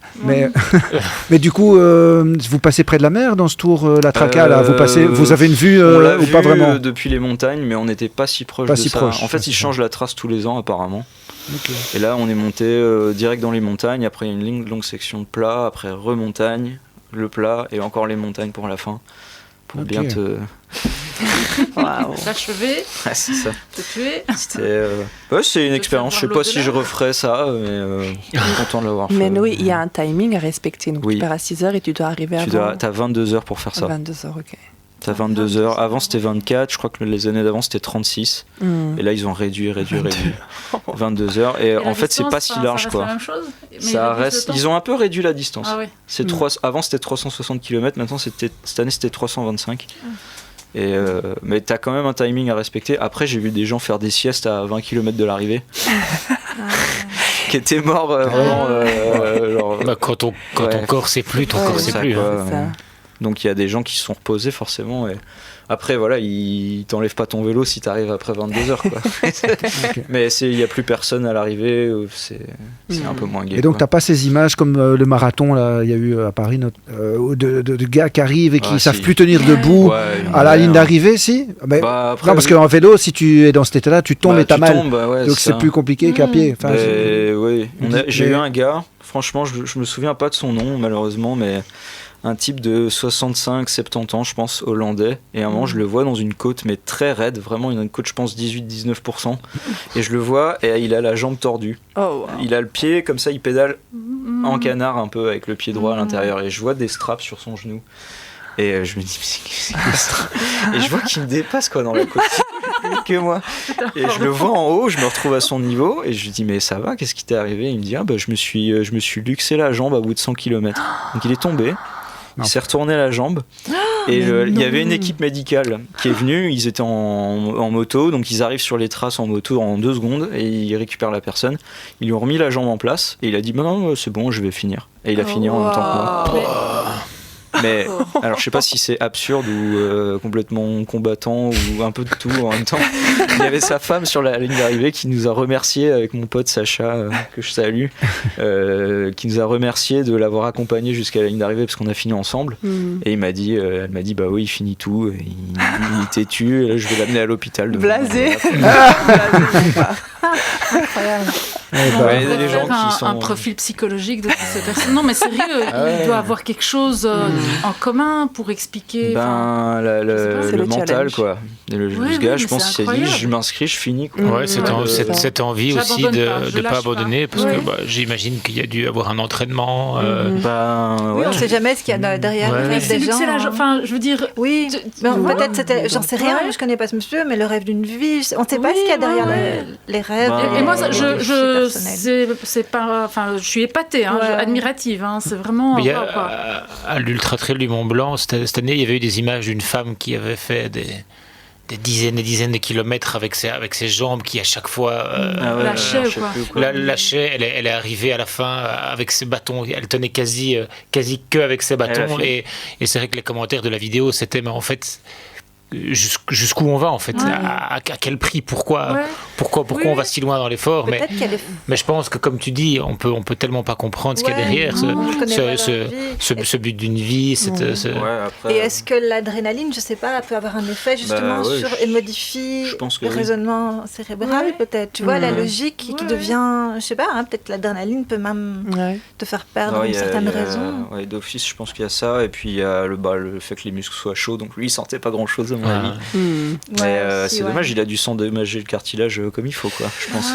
Mais du coup, vous passez près de la mer dans ce tour, la Traca, là. Vous avez une vue ou pas vraiment depuis les montagnes, mais on n'était pas si proche de ça. En fait, ils changent la trace tous les ans, apparemment. Okay. Et là, on est monté direct dans les montagnes. Après, il y a une longue section de plat. Après, remontagne, le plat et encore les montagnes pour la fin. Pour bien te... L'achever, c'est ça. te tuer. C'est une expérience. Je sais pas si je referais ça, mais je suis content de l'avoir fait. Mais oui, il y a un timing à respecter. Donc tu pars à 6h et tu dois arriver avant. Tu as 22 heures pour faire ça. 22 heures, ok. Tu as 22 heures. Avant, c'était 24. Je crois que les années d'avant, c'était 36. Et là, ils ont réduit. 22 heures. Et en fait, c'est pas si large, quoi. La même chose, ça reste. Ils ont un peu réduit la distance. Ah ouais. Avant, c'était 360 km. Maintenant, cette année, c'était 325. Mais t'as quand même un timing à respecter. Après, j'ai vu des gens faire des siestes à 20 km de l'arrivée. Qui étaient morts vraiment. Quand ton corps sait plus, ton corps sait plus. Donc il y a des gens qui se sont reposés forcément. Et après, voilà, ils t'enlèvent pas ton vélo si t'arrives après 22 heures, quoi. Mais il n'y a plus personne à l'arrivée, c'est un peu moins gai. Et donc, t'as pas ces images comme le marathon, là, il y a eu à Paris, de gars qui arrivent et qui savent plus tenir debout à la ligne d'arrivée, si après, non, parce qu'en vélo, si tu es dans cet état-là, tu tombes et t'as mal. Donc, c'est plus compliqué qu'à pied. Enfin, j'ai eu un gars, franchement, je me souviens pas de son nom, malheureusement, mais... un type de 65-70 ans, je pense, hollandais. Et à un moment, je le vois dans une côte, mais très raide, vraiment une côte, je pense, 18-19%. Et je le vois, et il a la jambe tordue. Oh, wow. Il a le pied, comme ça, il pédale en canard un peu, avec le pied droit à l'intérieur. Et je vois des straps sur son genou. Et je me dis, mais c'est quoi ça ? Et je vois qu'il me dépasse, quoi, dans la côte. Que moi. Et je le vois en haut, je me retrouve à son niveau, et je lui dis, mais ça va, qu'est-ce qui t'est arrivé ? Il me dit, je me suis luxé la jambe à bout de 100 km. Donc il est tombé. Il s'est retourné la jambe et il y avait une équipe médicale qui est venue, ils étaient en moto, donc ils arrivent sur les traces en moto en 2 secondes et ils récupèrent la personne, ils lui ont remis la jambe en place et il a dit non c'est bon, je vais finir, et il a fini en même temps que moi. Mais alors je sais pas si c'est absurde ou complètement combattant ou un peu de tout en même temps. Il y avait sa femme sur la ligne d'arrivée qui nous a remercié avec mon pote Sacha que je salue, qui nous a remercié de l'avoir accompagné jusqu'à la ligne d'arrivée parce qu'on a fini ensemble. Et elle m'a dit bah oui, il finit tout, il est têtu, et là, je vais l'amener à l'hôpital. Blasé. Incroyable. Il y a des gens qui sont un profil psychologique de cette personne. Non, mais sérieux, il doit avoir quelque chose en commun pour expliquer. Le mental, challenge. quoi. Et ce gars, je pense qu'il s'est dit, je m'inscris, je finis. Quoi. Ouais, cette envie aussi de ne pas abandonner, parce que j'imagine qu'il y a dû avoir un entraînement. Oui, on ne sait jamais ce qu'il y a derrière le rêve des gens. Enfin, je veux dire. Oui, peut-être c'était. J'en sais rien, je ne connais pas ce monsieur, mais le rêve d'une vie, on ne sait pas ce qu'il y a derrière les rêves. Et moi, c'est pas. Enfin, je suis épatée, admirative. C'est vraiment. Mais à l'Ultra Trail du Mont Blanc, cette année, il y avait eu des images d'une femme qui avait fait des dizaines et dizaines de kilomètres avec ses jambes qui à chaque fois lâchaient. Elle est arrivée à la fin avec ses bâtons, elle tenait quasi que avec ses bâtons et c'est vrai que les commentaires de la vidéo c'était mais en fait jusqu'où on va en fait, à quel prix, pourquoi on va si loin dans l'effort, mais je pense que comme tu dis, on peut tellement pas comprendre ce qu'il y a derrière, ce but d'une vie. Et est-ce que l'adrénaline, je sais pas, peut avoir un effet justement et modifie le raisonnement cérébral peut-être, tu vois, la logique qui devient, je sais pas, peut-être l'adrénaline peut même te faire perdre une certaine raison. D'office, je pense qu'il y a ça, et puis il y a le fait que les muscles soient chauds, donc lui il sentait pas grand chose. Mais c'est dommage, il a dû s'endommager le cartilage comme il faut, quoi. Je pense.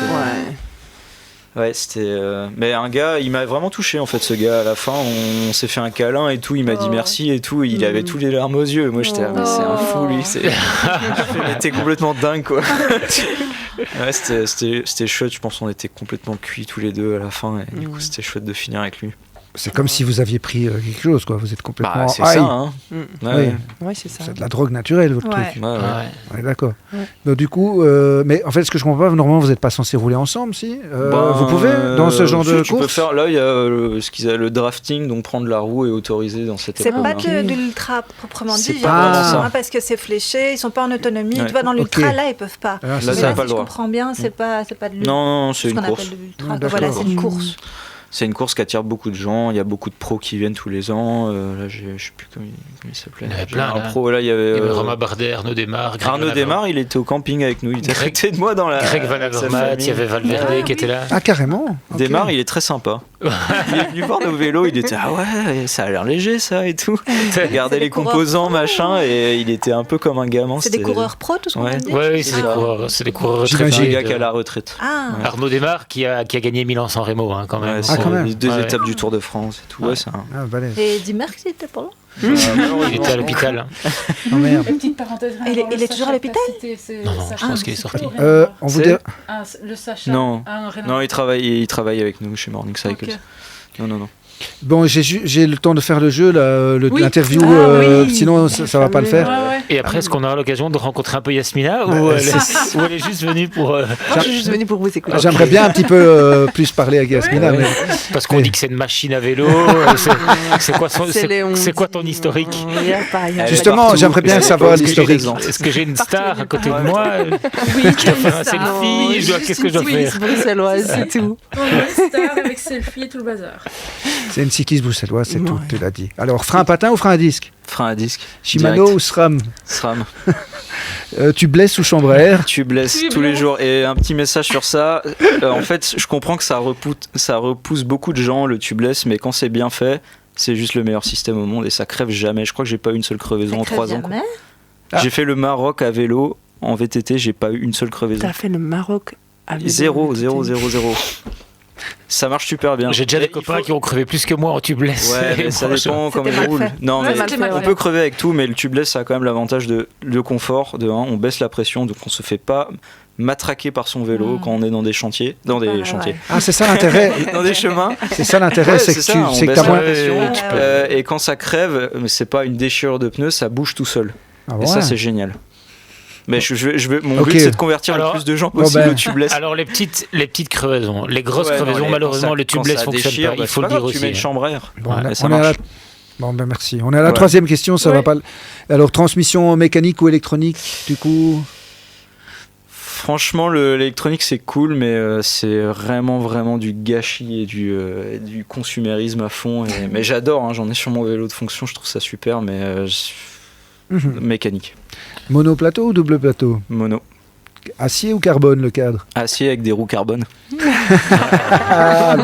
Ouais, c'était. Mais un gars, il m'a vraiment touché en fait, ce gars. À la fin, on s'est fait un câlin et tout. Il m'a dit merci et tout. Il avait tous les larmes aux yeux. Moi, j'étais, mais c'est un fou lui. Il était complètement dingue, quoi. Ouais, c'était chouette. Je pense qu'on était complètement cuits tous les deux à la fin. Et du coup, c'était chouette de finir avec lui. C'est comme si vous aviez pris quelque chose, quoi. Vous êtes complètement. C'est ça, hein. Ouais, c'est ça. C'est de la drogue naturelle, votre truc. Ouais, d'accord. Donc, du coup, mais en fait, ce que je comprends pas, normalement, vous n'êtes pas censé rouler ensemble, si vous pouvez, dans ce genre de course. Là, il y a le drafting, donc prendre la roue est autorisé dans cette épreuve. C'est pas de l'ultra proprement dit, c'est pas parce que c'est fléché, ils sont pas en autonomie. Tu vois, dans l'ultra, là, ils peuvent pas. Là, si je comprends bien, c'est pas de l'ultra. Non, c'est une course. Voilà, c'est une course. C'est une course qui attire beaucoup de gens. Il y a beaucoup de pros qui viennent tous les ans. Là, je sais plus comment il s'appelait. Il y avait plein. Il y avait Romain Bardet, Arnaud Desmar. Arnaud Desmar, il était au camping avec nous. Il était à côté de moi dans la. Greg Van Avermaet, il y avait Valverde qui était là. Ah, carrément. Desmar, il est très sympa. Il est venu voir nos vélos. Il était ça a l'air léger ça et tout. Il regardait les composants, machin, et il était un peu comme un gamin. C'est des coureurs pros, tout ce qu'on a dit. Oui, c'est des coureurs retraités. C'est des gars qui à la retraite. Arnaud Desmar qui a gagné Milan San Remo, quand même. Quand même. Les 2 étapes du Tour de France et tout. Et Dimerck, il était pas là. Il était à l'hôpital. Oh merde. Petite parenthèse. Il est toujours à l'hôpital ? Non, je pense qu'il est sorti. On vous dit. Le Sacha. Non, il travaille avec nous chez Morning Cycles. Non. Bon, j'ai le temps de faire le jeu, l'interview, sinon ça va pas le faire. Et après, est-ce qu'on aura l'occasion de rencontrer un peu Yasmina ou elle est juste venue pour... Je suis juste venue pour vous écouter. J'aimerais bien un petit peu plus parler avec Yasmina. Mais... Parce qu'on dit que c'est une machine à vélo. C'est quoi ton historique ? Justement, j'aimerais bien savoir l'historique. Est-ce que j'ai une star à côté de moi ? Je dois faire un selfie. Qu'est-ce que je dois faire ? Bruxelloise, c'est tout. Une star avec selfie et tout le bazar. C'est une cycliste bruxelloise, c'est tout, tu l'as dit. Alors, frein à patin ou frein à disque ? Frein à disque. Shimano ou SRAM ? SRAM. Tu blesses ou chambre à air ? Tu blesses tous les jours. Et un petit message sur ça. En fait, je comprends que ça repousse beaucoup de gens, le tubeless, mais quand c'est bien fait, c'est juste le meilleur système au monde et ça crève jamais. Je crois que j'ai pas eu une seule crevaison en 3 ans. J'ai fait le Maroc à vélo, en VTT, j'ai pas eu une seule crevaison. T'as fait le Maroc à vélo ? 0. Ça marche super bien. J'ai déjà des copains qui ont crevé plus que moi en tubeless. Ouais, mais ça dépend comment ils roulent. Non, mais on peut crever avec tout, mais le tubeless, ça a quand même l'avantage de confort. On baisse la pression, donc on se fait pas matraquer par son vélo quand on est dans des chantiers. Ah, c'est ça l'intérêt. Dans des chemins. C'est ça l'intérêt, c'est que t'as moins. Et quand ça crève, c'est pas une déchirure de pneus, ça bouge tout seul. Et ça, c'est génial. Mais mon but, c'est de convertir le plus de gens possible au tubeless. Alors, les petites crevaisons, les grosses crevaisons, malheureusement, le tubeless ne fonctionne pas. Il faut le dire aussi. Tu mets une chambre à air. Bon, ben merci. On est à la troisième question, ça va pas. Alors, transmission mécanique ou électronique, du coup? Franchement, l'électronique c'est cool, mais c'est vraiment du gâchis et du consumérisme à fond. Mais j'adore, hein, j'en ai sur mon vélo de fonction, je trouve ça super, mais mécanique. Monoplateau ou double plateau? Mono. Acier ou carbone, le cadre? Acier avec des roues carbone. Ah,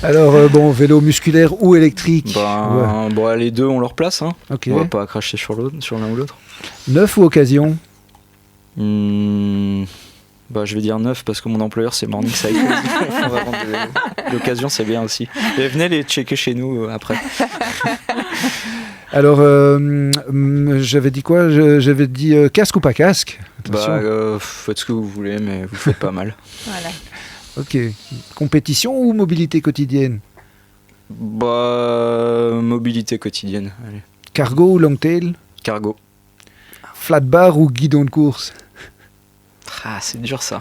alors, vélo musculaire ou électrique? Bon, les deux ont leur place. Hein. Okay. On va pas cracher sur l'un ou l'autre. Neuf ou occasion? Je vais dire neuf parce que mon employeur c'est Morning Cycle. L'occasion c'est bien aussi. Et venez les checker chez nous après. Alors, j'avais dit quoi? J'avais dit casque ou pas casque? Faites ce que vous voulez, mais vous faites pas mal. Voilà. Ok. Compétition ou mobilité quotidienne? Mobilité quotidienne. Allez. Cargo ou longtail? Cargo. Flat bar ou guidon de course? Ah, c'est dur ça.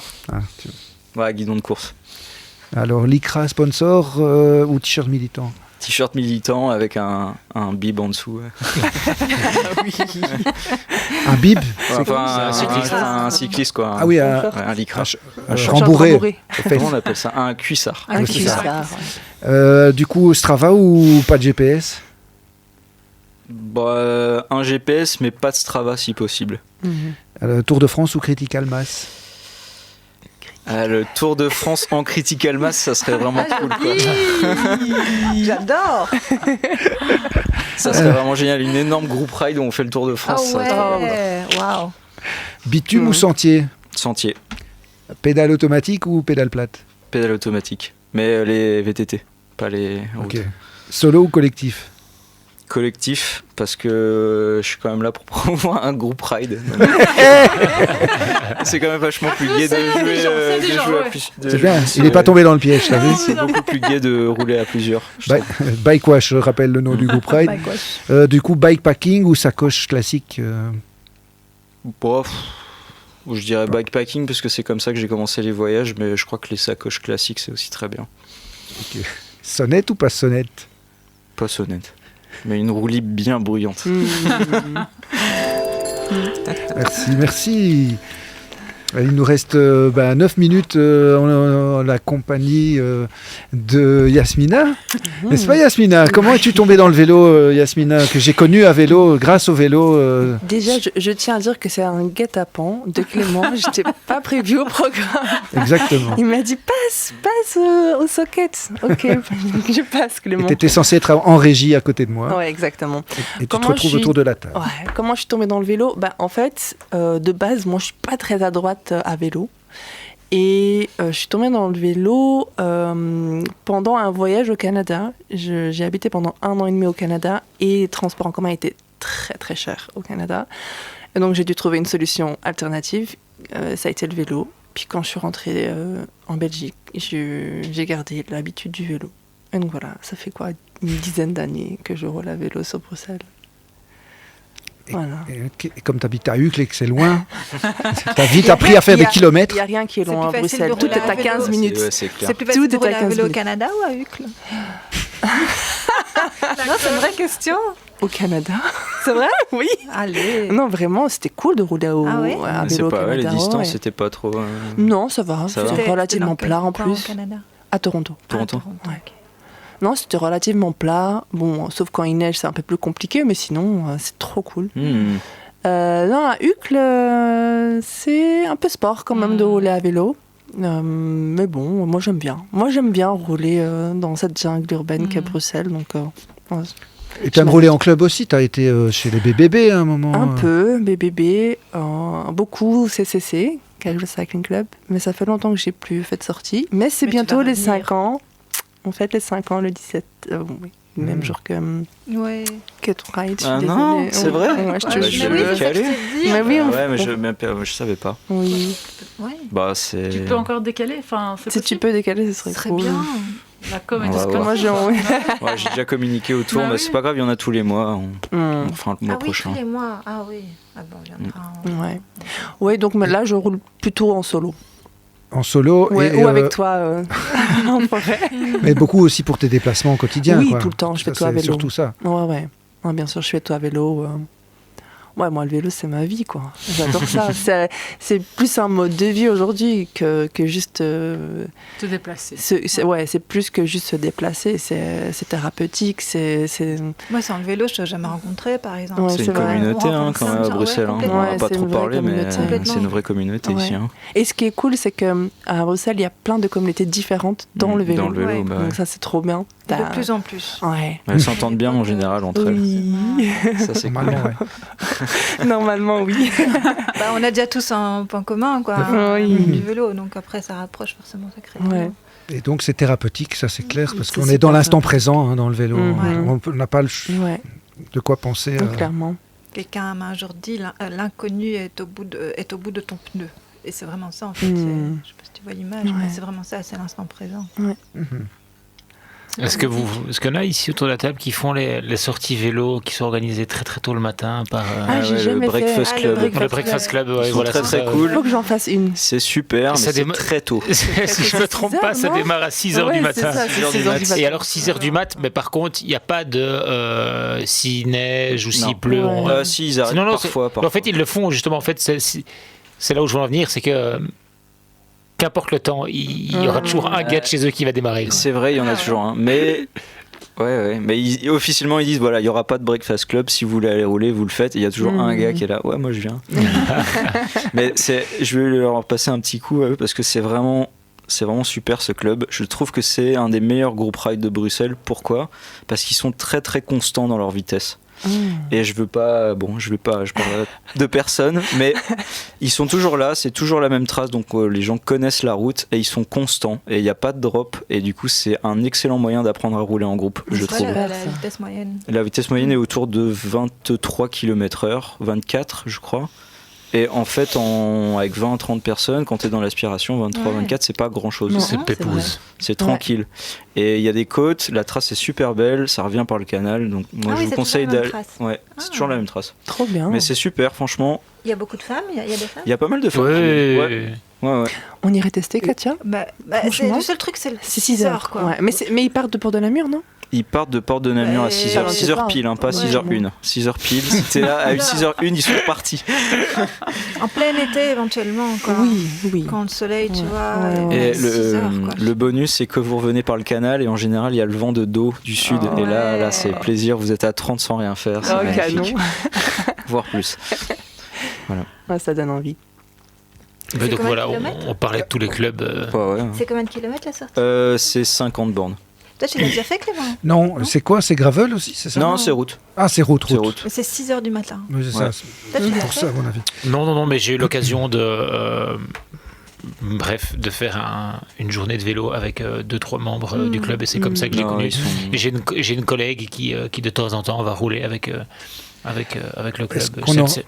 Ah, guidon de course. Alors, lycra sponsor ou t-shirt militant? T-shirt militant avec un bib en dessous. Un bib? Un cycliste quoi. Ah oui, un lycra. Rembourré. Comment on appelle ça? Un cuissard. Un cuissard. Du coup, Strava ou pas de GPS? Un GPS, mais pas de Strava si possible. Tour de France ou Critical Mass? Le Tour de France en Critical Mass, ça serait vraiment cool. Quoi. J'adore. Ça serait vraiment génial. Une énorme groupe ride où on fait le Tour de France. Waouh. Bitume ou sentier? Sentier. Pédale automatique ou pédale plate? Pédale automatique. Mais les VTT, pas les routes. Okay. Solo ou collectif? Collectif, parce que je suis quand même là pour promouvoir un groupe ride. C'est quand même vachement plus gai de jouer à plus. C'est bien, il n'est pas tombé dans le piège, t'as vu? C'est beaucoup plus gai de rouler à plusieurs. Bikewash, je rappelle le nom du groupe ride. Du coup, bikepacking ou sacoche classique? Je dirais bikepacking parce que c'est comme ça que j'ai commencé les voyages, mais je crois que les sacoches classiques c'est aussi très bien. Okay. Sonnette ou pas sonnette? Pas sonnette. Mais une roue libre bien bruyante. Merci. Il nous reste 9 minutes en la compagnie de Yasmina. N'est-ce pas, Yasmina? Comment es-tu tombée dans le vélo, Yasmina, que j'ai connu à vélo, grâce au vélo Déjà, je tiens à dire que c'est un guet-apens de Clément. Je n'étais pas prévue au programme. Exactement. Il m'a dit passe au socket. Ok, je passe, Clément. Tu étais censé être en régie à côté de moi. Oui, exactement. Et tu te retrouves autour de la table. Ouais, comment je suis tombée dans le vélo? En fait, de base, moi, je suis pas très à droite à vélo. Et je suis tombée dans le vélo pendant un voyage au Canada. J'ai habité pendant 1 an et demi au Canada et les transports en commun étaient très très chers au Canada. Et donc j'ai dû trouver une solution alternative. Ça a été le vélo. Puis quand je suis rentrée en Belgique, j'ai gardé l'habitude du vélo. Et donc voilà, ça fait quoi, une dizaine d'années que je roule à vélo sur Bruxelles. Voilà. Et comme tu habites à Uccle et que c'est loin, tu as vite appris à faire des kilomètres. Il n'y a rien qui est loin à Bruxelles. Tout est à 15 minutes. C'est clair. C'est plus facile de rouler à vélo au Canada ou à Uccle? Non, c'est une vraie question. Au Canada. C'est vrai? Oui. Allez. Non, vraiment, c'était cool de rouler à vélo au Canada. Les distances, c'était pas trop... Non, ça va. C'était relativement plat en plus. Au Canada? À Toronto. Toronto. Ouais. Non, c'était relativement plat. Bon, sauf quand il neige, c'est un peu plus compliqué, mais sinon, c'est trop cool. Non, à Uccle, c'est un peu sport quand même de rouler à vélo. Mais bon, moi j'aime bien. Moi j'aime bien rouler dans cette jungle urbaine qu'est Bruxelles. Donc, et tu aimes rouler en club aussi? Tu as été chez les BBB à un moment? Un peu, BBB, beaucoup CCC, Casual Cycling Club. Mais ça fait longtemps que j'ai plus fait de sortie. Mais c'est bientôt les 5 ans. On fête les 5 ans le 17, oui, même jour que ton ride. Ah non, c'est vrai? Ouais, je te jure. Mais oui, je savais pas. Oui. Ouais. Tu peux encore décaler, si tu peux décaler, ce serait cool. Bien. La com et parce que moi, j'ai déjà communiqué autour, mais c'est pas grave, il y en a tous les mois. On fera le mois prochain. Tous les mois. Ah oui. Ah bon, il y en aura. Ouais, donc là, je roule plutôt en solo. En solo ou avec toi en forêt. Mais beaucoup aussi pour tes déplacements quotidiens. Oui, quoi. tout le temps, je fais Ça, tout à c'est vélo. surtout ça. Ouais. Ouais, bien sûr, je fais tout à vélo. Ouais, moi, le vélo, c'est ma vie, quoi. J'adore ça. C'est plus un mode de vie aujourd'hui que juste... Te déplacer. C'est plus que juste se déplacer. C'est thérapeutique. Moi, sans le vélo, je ne t'ai jamais rencontré, par exemple. Ouais, C'est une vrai. communauté On quand même à rencontre Bruxelles. ça, On complètement. n'en a Ouais, pas c'est trop une vraie parlé, mais communauté. c'est une vraie communauté Ouais. ici. Hein. Et ce qui est cool, c'est qu'à Bruxelles, il y a plein de communautés différentes dans le vélo. Dans le vélo, Ouais. bah ouais. Donc ça, c'est trop bien. De plus en plus. Ouais. Elles s'entendent bien en général entre elles. Oui. Ça, c'est cool. Normalement, ouais. Normalement, oui. Bah, on a déjà tous un point commun, quoi. Oui. Du vélo, donc après, ça rapproche forcément, ça crée. Ouais. Et donc c'est thérapeutique, ça c'est clair, parce C'est qu'on est dans super l'instant ça. présent dans le vélo. Mhm. On n'a pas Ouais, de quoi penser. clairement. Quelqu'un m'a un jour dit l'inconnu est au bout de ton pneu. Et c'est vraiment ça, en fait. Mm. Je ne sais pas si tu vois l'image, Ouais. mais c'est vraiment ça, c'est l'instant présent. Mhm. Est-ce qu'il y en a ici autour de la table qui font les sorties vélo qui sont organisées très très tôt le matin par J'ai le jamais Breakfast fait. Club. le Breakfast Club? Ouais, Ils sont voilà, très c'est très ça. cool. Il faut que j'en fasse une. C'est super, mais Ça c'est déma- très tôt. Si je ne me trompe pas, ça non démarre à 6h du matin. C'est ça, 6 heures c'est du 6 heures mat. du matin. Et alors 6h du mat, mais par contre, il n'y a pas de s'il neige ou s'il Non. pleut. Ouais. Si, ils arrêtent Non, parfois. en fait, ils le font justement. En fait, c'est là où je veux en venir, c'est que qu'importe le temps, il y aura toujours un gars de chez eux qui va démarrer. quoi. C'est vrai, il y en a toujours un. Mais... Ouais. Mais officiellement, ils disent voilà, il n'y aura pas de Breakfast Club. Si vous voulez aller rouler, vous le faites. Et il y a toujours un gars qui est là. Ouais, moi je viens. Mais je vais leur passer un petit coup à eux parce que c'est vraiment super ce club. Je trouve que c'est un des meilleurs groupes ride de Bruxelles. Pourquoi ? Parce qu'ils sont très très constants dans leur vitesse. Et je parle de personne, mais ils sont toujours là, c'est toujours la même trace, donc les gens connaissent la route et ils sont constants et il n'y a pas de drop et du coup c'est un excellent moyen d'apprendre à rouler en groupe, je C'est trouve. la vitesse moyenne. La vitesse moyenne est autour de 23 km/h, 24 je crois. Et en fait, avec 20-30 personnes, quand tu es dans l'aspiration, 23-24, c'est pas grand-chose. Non. C'est c'est pépouze. C'est tranquille. Et il y a des côtes, la trace est super belle, ça revient par le canal. Donc moi, je vous conseille d'aller. Ouais, c'est toujours la même trace. Trop bien. Mais c'est super, franchement. Il y a beaucoup de femmes, il y a des femmes. Il y a pas mal de femmes. Ouais. Ouais. On irait tester, Katia. Franchement, Le seul truc, c'est C'est 6 heures. quoi. Ouais. Mais ils partent de Port de Namur, non ? Ils partent de Port de Namur à Ouais, 6h. je 6h sais pile, pas. hein, pas Ouais. 6h01. 6h pile. Si t'es là à 6h01, ils sont partis. En plein été, éventuellement, quoi. Oui. Quand le soleil, tu Ouais. vois. Ouais. Et 6 heures, quoi. le bonus, c'est que vous revenez par le canal et en général, il y a le vent de dos du sud. Oh, et là, ouais. c'est plaisir. Vous êtes à 30 sans rien faire. C'est Oh, magnifique. canon. Voire plus. Ouais, ça donne envie. Mais C'est donc combien de voilà, kilomètres on parlait de tous les clubs. Ouais. C'est combien de kilomètres la sortie C'est 50 bornes. Toi, tu l'as déjà fait, Clément Non, c'est quoi? C'est gravel aussi, c'est ça? Non, c'est route. Ah, c'est route. C'est route. Mais c'est 6 heures du matin. Mais c'est Ouais. ça, Toi, tu c'est l'as pour fait ça, à mon avis. Non, mais j'ai eu l'occasion de faire une journée de vélo avec 2-3 membres du club et c'est comme ça que j'ai Non, connu. ils sont- Et j'ai une collègue qui de temps en temps va rouler avec le club. Est-ce qu'on aura- C'est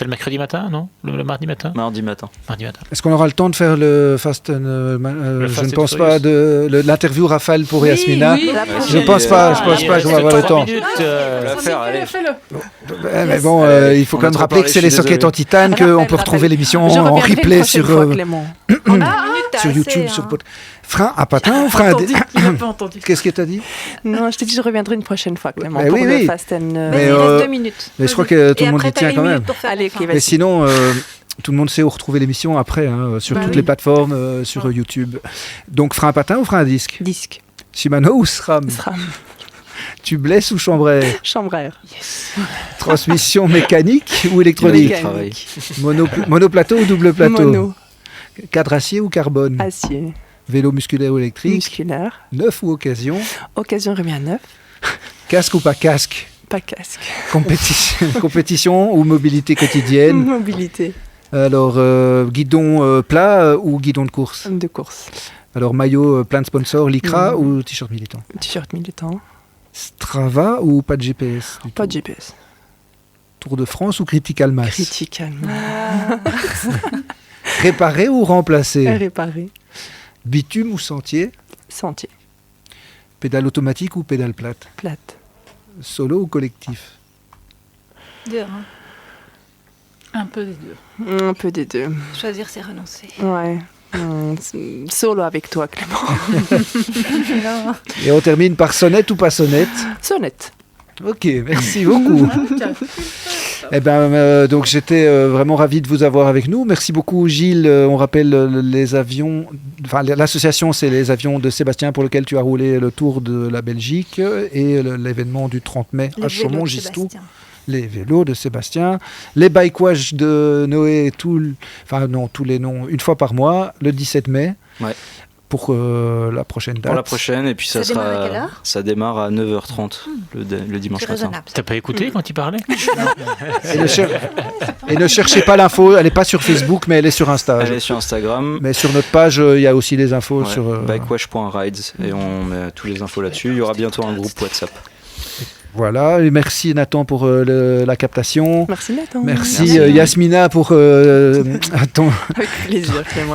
le mercredi matin, non le mardi matin Mardi matin. Mardi matin. Est-ce qu'on aura le temps de faire le Fast and... je Fast ne and pense Furious. pas de l'interview Rafale pour Yasmina. La Je prochaine. pense pas Ah, qu'on va avoir le temps. Fais-le. Mais bon, il faut On quand a même trop rappeler que parlé, c'est je les suis sockets désolé. en titane, qu'on peut retrouver l'émission Je en reviendrai une replay prochaine sur, fois, Clément. En 10 minutes, t'as sur assez, YouTube, hein. sur frein à patin ou frein à... Entendu, il n'a pas entendu. Qu'est-ce que tu as dit? Non, je t'ai dit je reviendrai une prochaine fois, Clément, Mais pour oui, le oui. Fast and... Mais, Vas-y, il reste 2 minutes. mais je crois que tout Et le monde après, y t'as tient une quand minute même. pour faire Allez, la ok, fin. vas-y. Mais sinon, tout le monde sait où retrouver l'émission après, sur Bah toutes oui. les plateformes, sur YouTube. Donc frein à patin ou frein à disque? Disque. Shimano ou SRAM? SRAM. Tubeless ou Chambray? Chambraire. Transmission mécanique ou électronique? Mécanique. Monoplateau ou double plateau? Mono. Cadre acier ou carbone? Acier. Vélo musculaire ou électrique? Musculaire. Neuf ou occasion? Occasion remis à neuf. Casque ou pas casque? Pas casque. Compétition ou mobilité quotidienne? Mobilité. Alors, guidon plat ou guidon de course? De course. Alors, maillot plein de sponsors, Lycra ou t-shirt militant? T-shirt militant. Strava ou pas de GPS du Pas tout? de GPS. Tour de France ou Critical Mass? Critical. Réparer ou remplacer? Réparé. Bitume ou sentier? Sentier. Pédale automatique ou pédale plate? Plate. Solo ou collectif? Dur, hein. Un peu des deux. Un peu des deux. Choisir, c'est renoncer. Ouais. Solo avec toi, Clément. Et on termine par sonnette ou pas sonnette? Sonnette. Ok, merci beaucoup. Donc j'étais vraiment ravi de vous avoir avec nous. Merci beaucoup Gilles. On rappelle les avions, enfin l'association c'est les avions de Sébastien pour lequel tu as roulé le tour de la Belgique et l'événement du 30 mai à Chaumont-Gistou. Les vélos de Sébastien, les bikewash de Noé, tous les noms, une fois par mois, le 17 mai. Ouais. Pour la prochaine date. Pour la prochaine, et puis ça démarre à quelle heure ? Ça démarre à 9h30 le dimanche matin. T'as pas écouté quand il parlait? Et ne cherchez pas l'info, elle n'est pas sur Facebook, mais elle est sur Insta. Elle est sur Instagram. Mais sur notre page, il y a aussi des infos sur... bikewash.rides, et on met tous les infos là-dessus. Il y aura bientôt un groupe WhatsApp. Voilà, et merci Nathan pour la captation. Merci Nathan. Merci Yasmina pour ta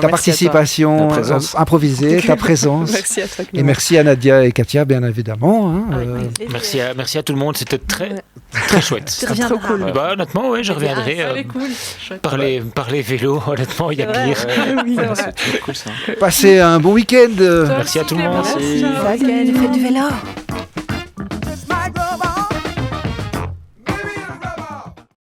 participation improvisée, ta présence. Merci à toi Clément. Et merci à Nadia et Katia, bien évidemment. Merci à tout le monde, c'était très chouette. Tu reviendras. Trop cool. Honnêtement, ouais, je reviendrai. Par les vélos, honnêtement, il y a pire. C'est cool ça. Passez un bon week-end. Merci à tout le monde. Faites du vélo.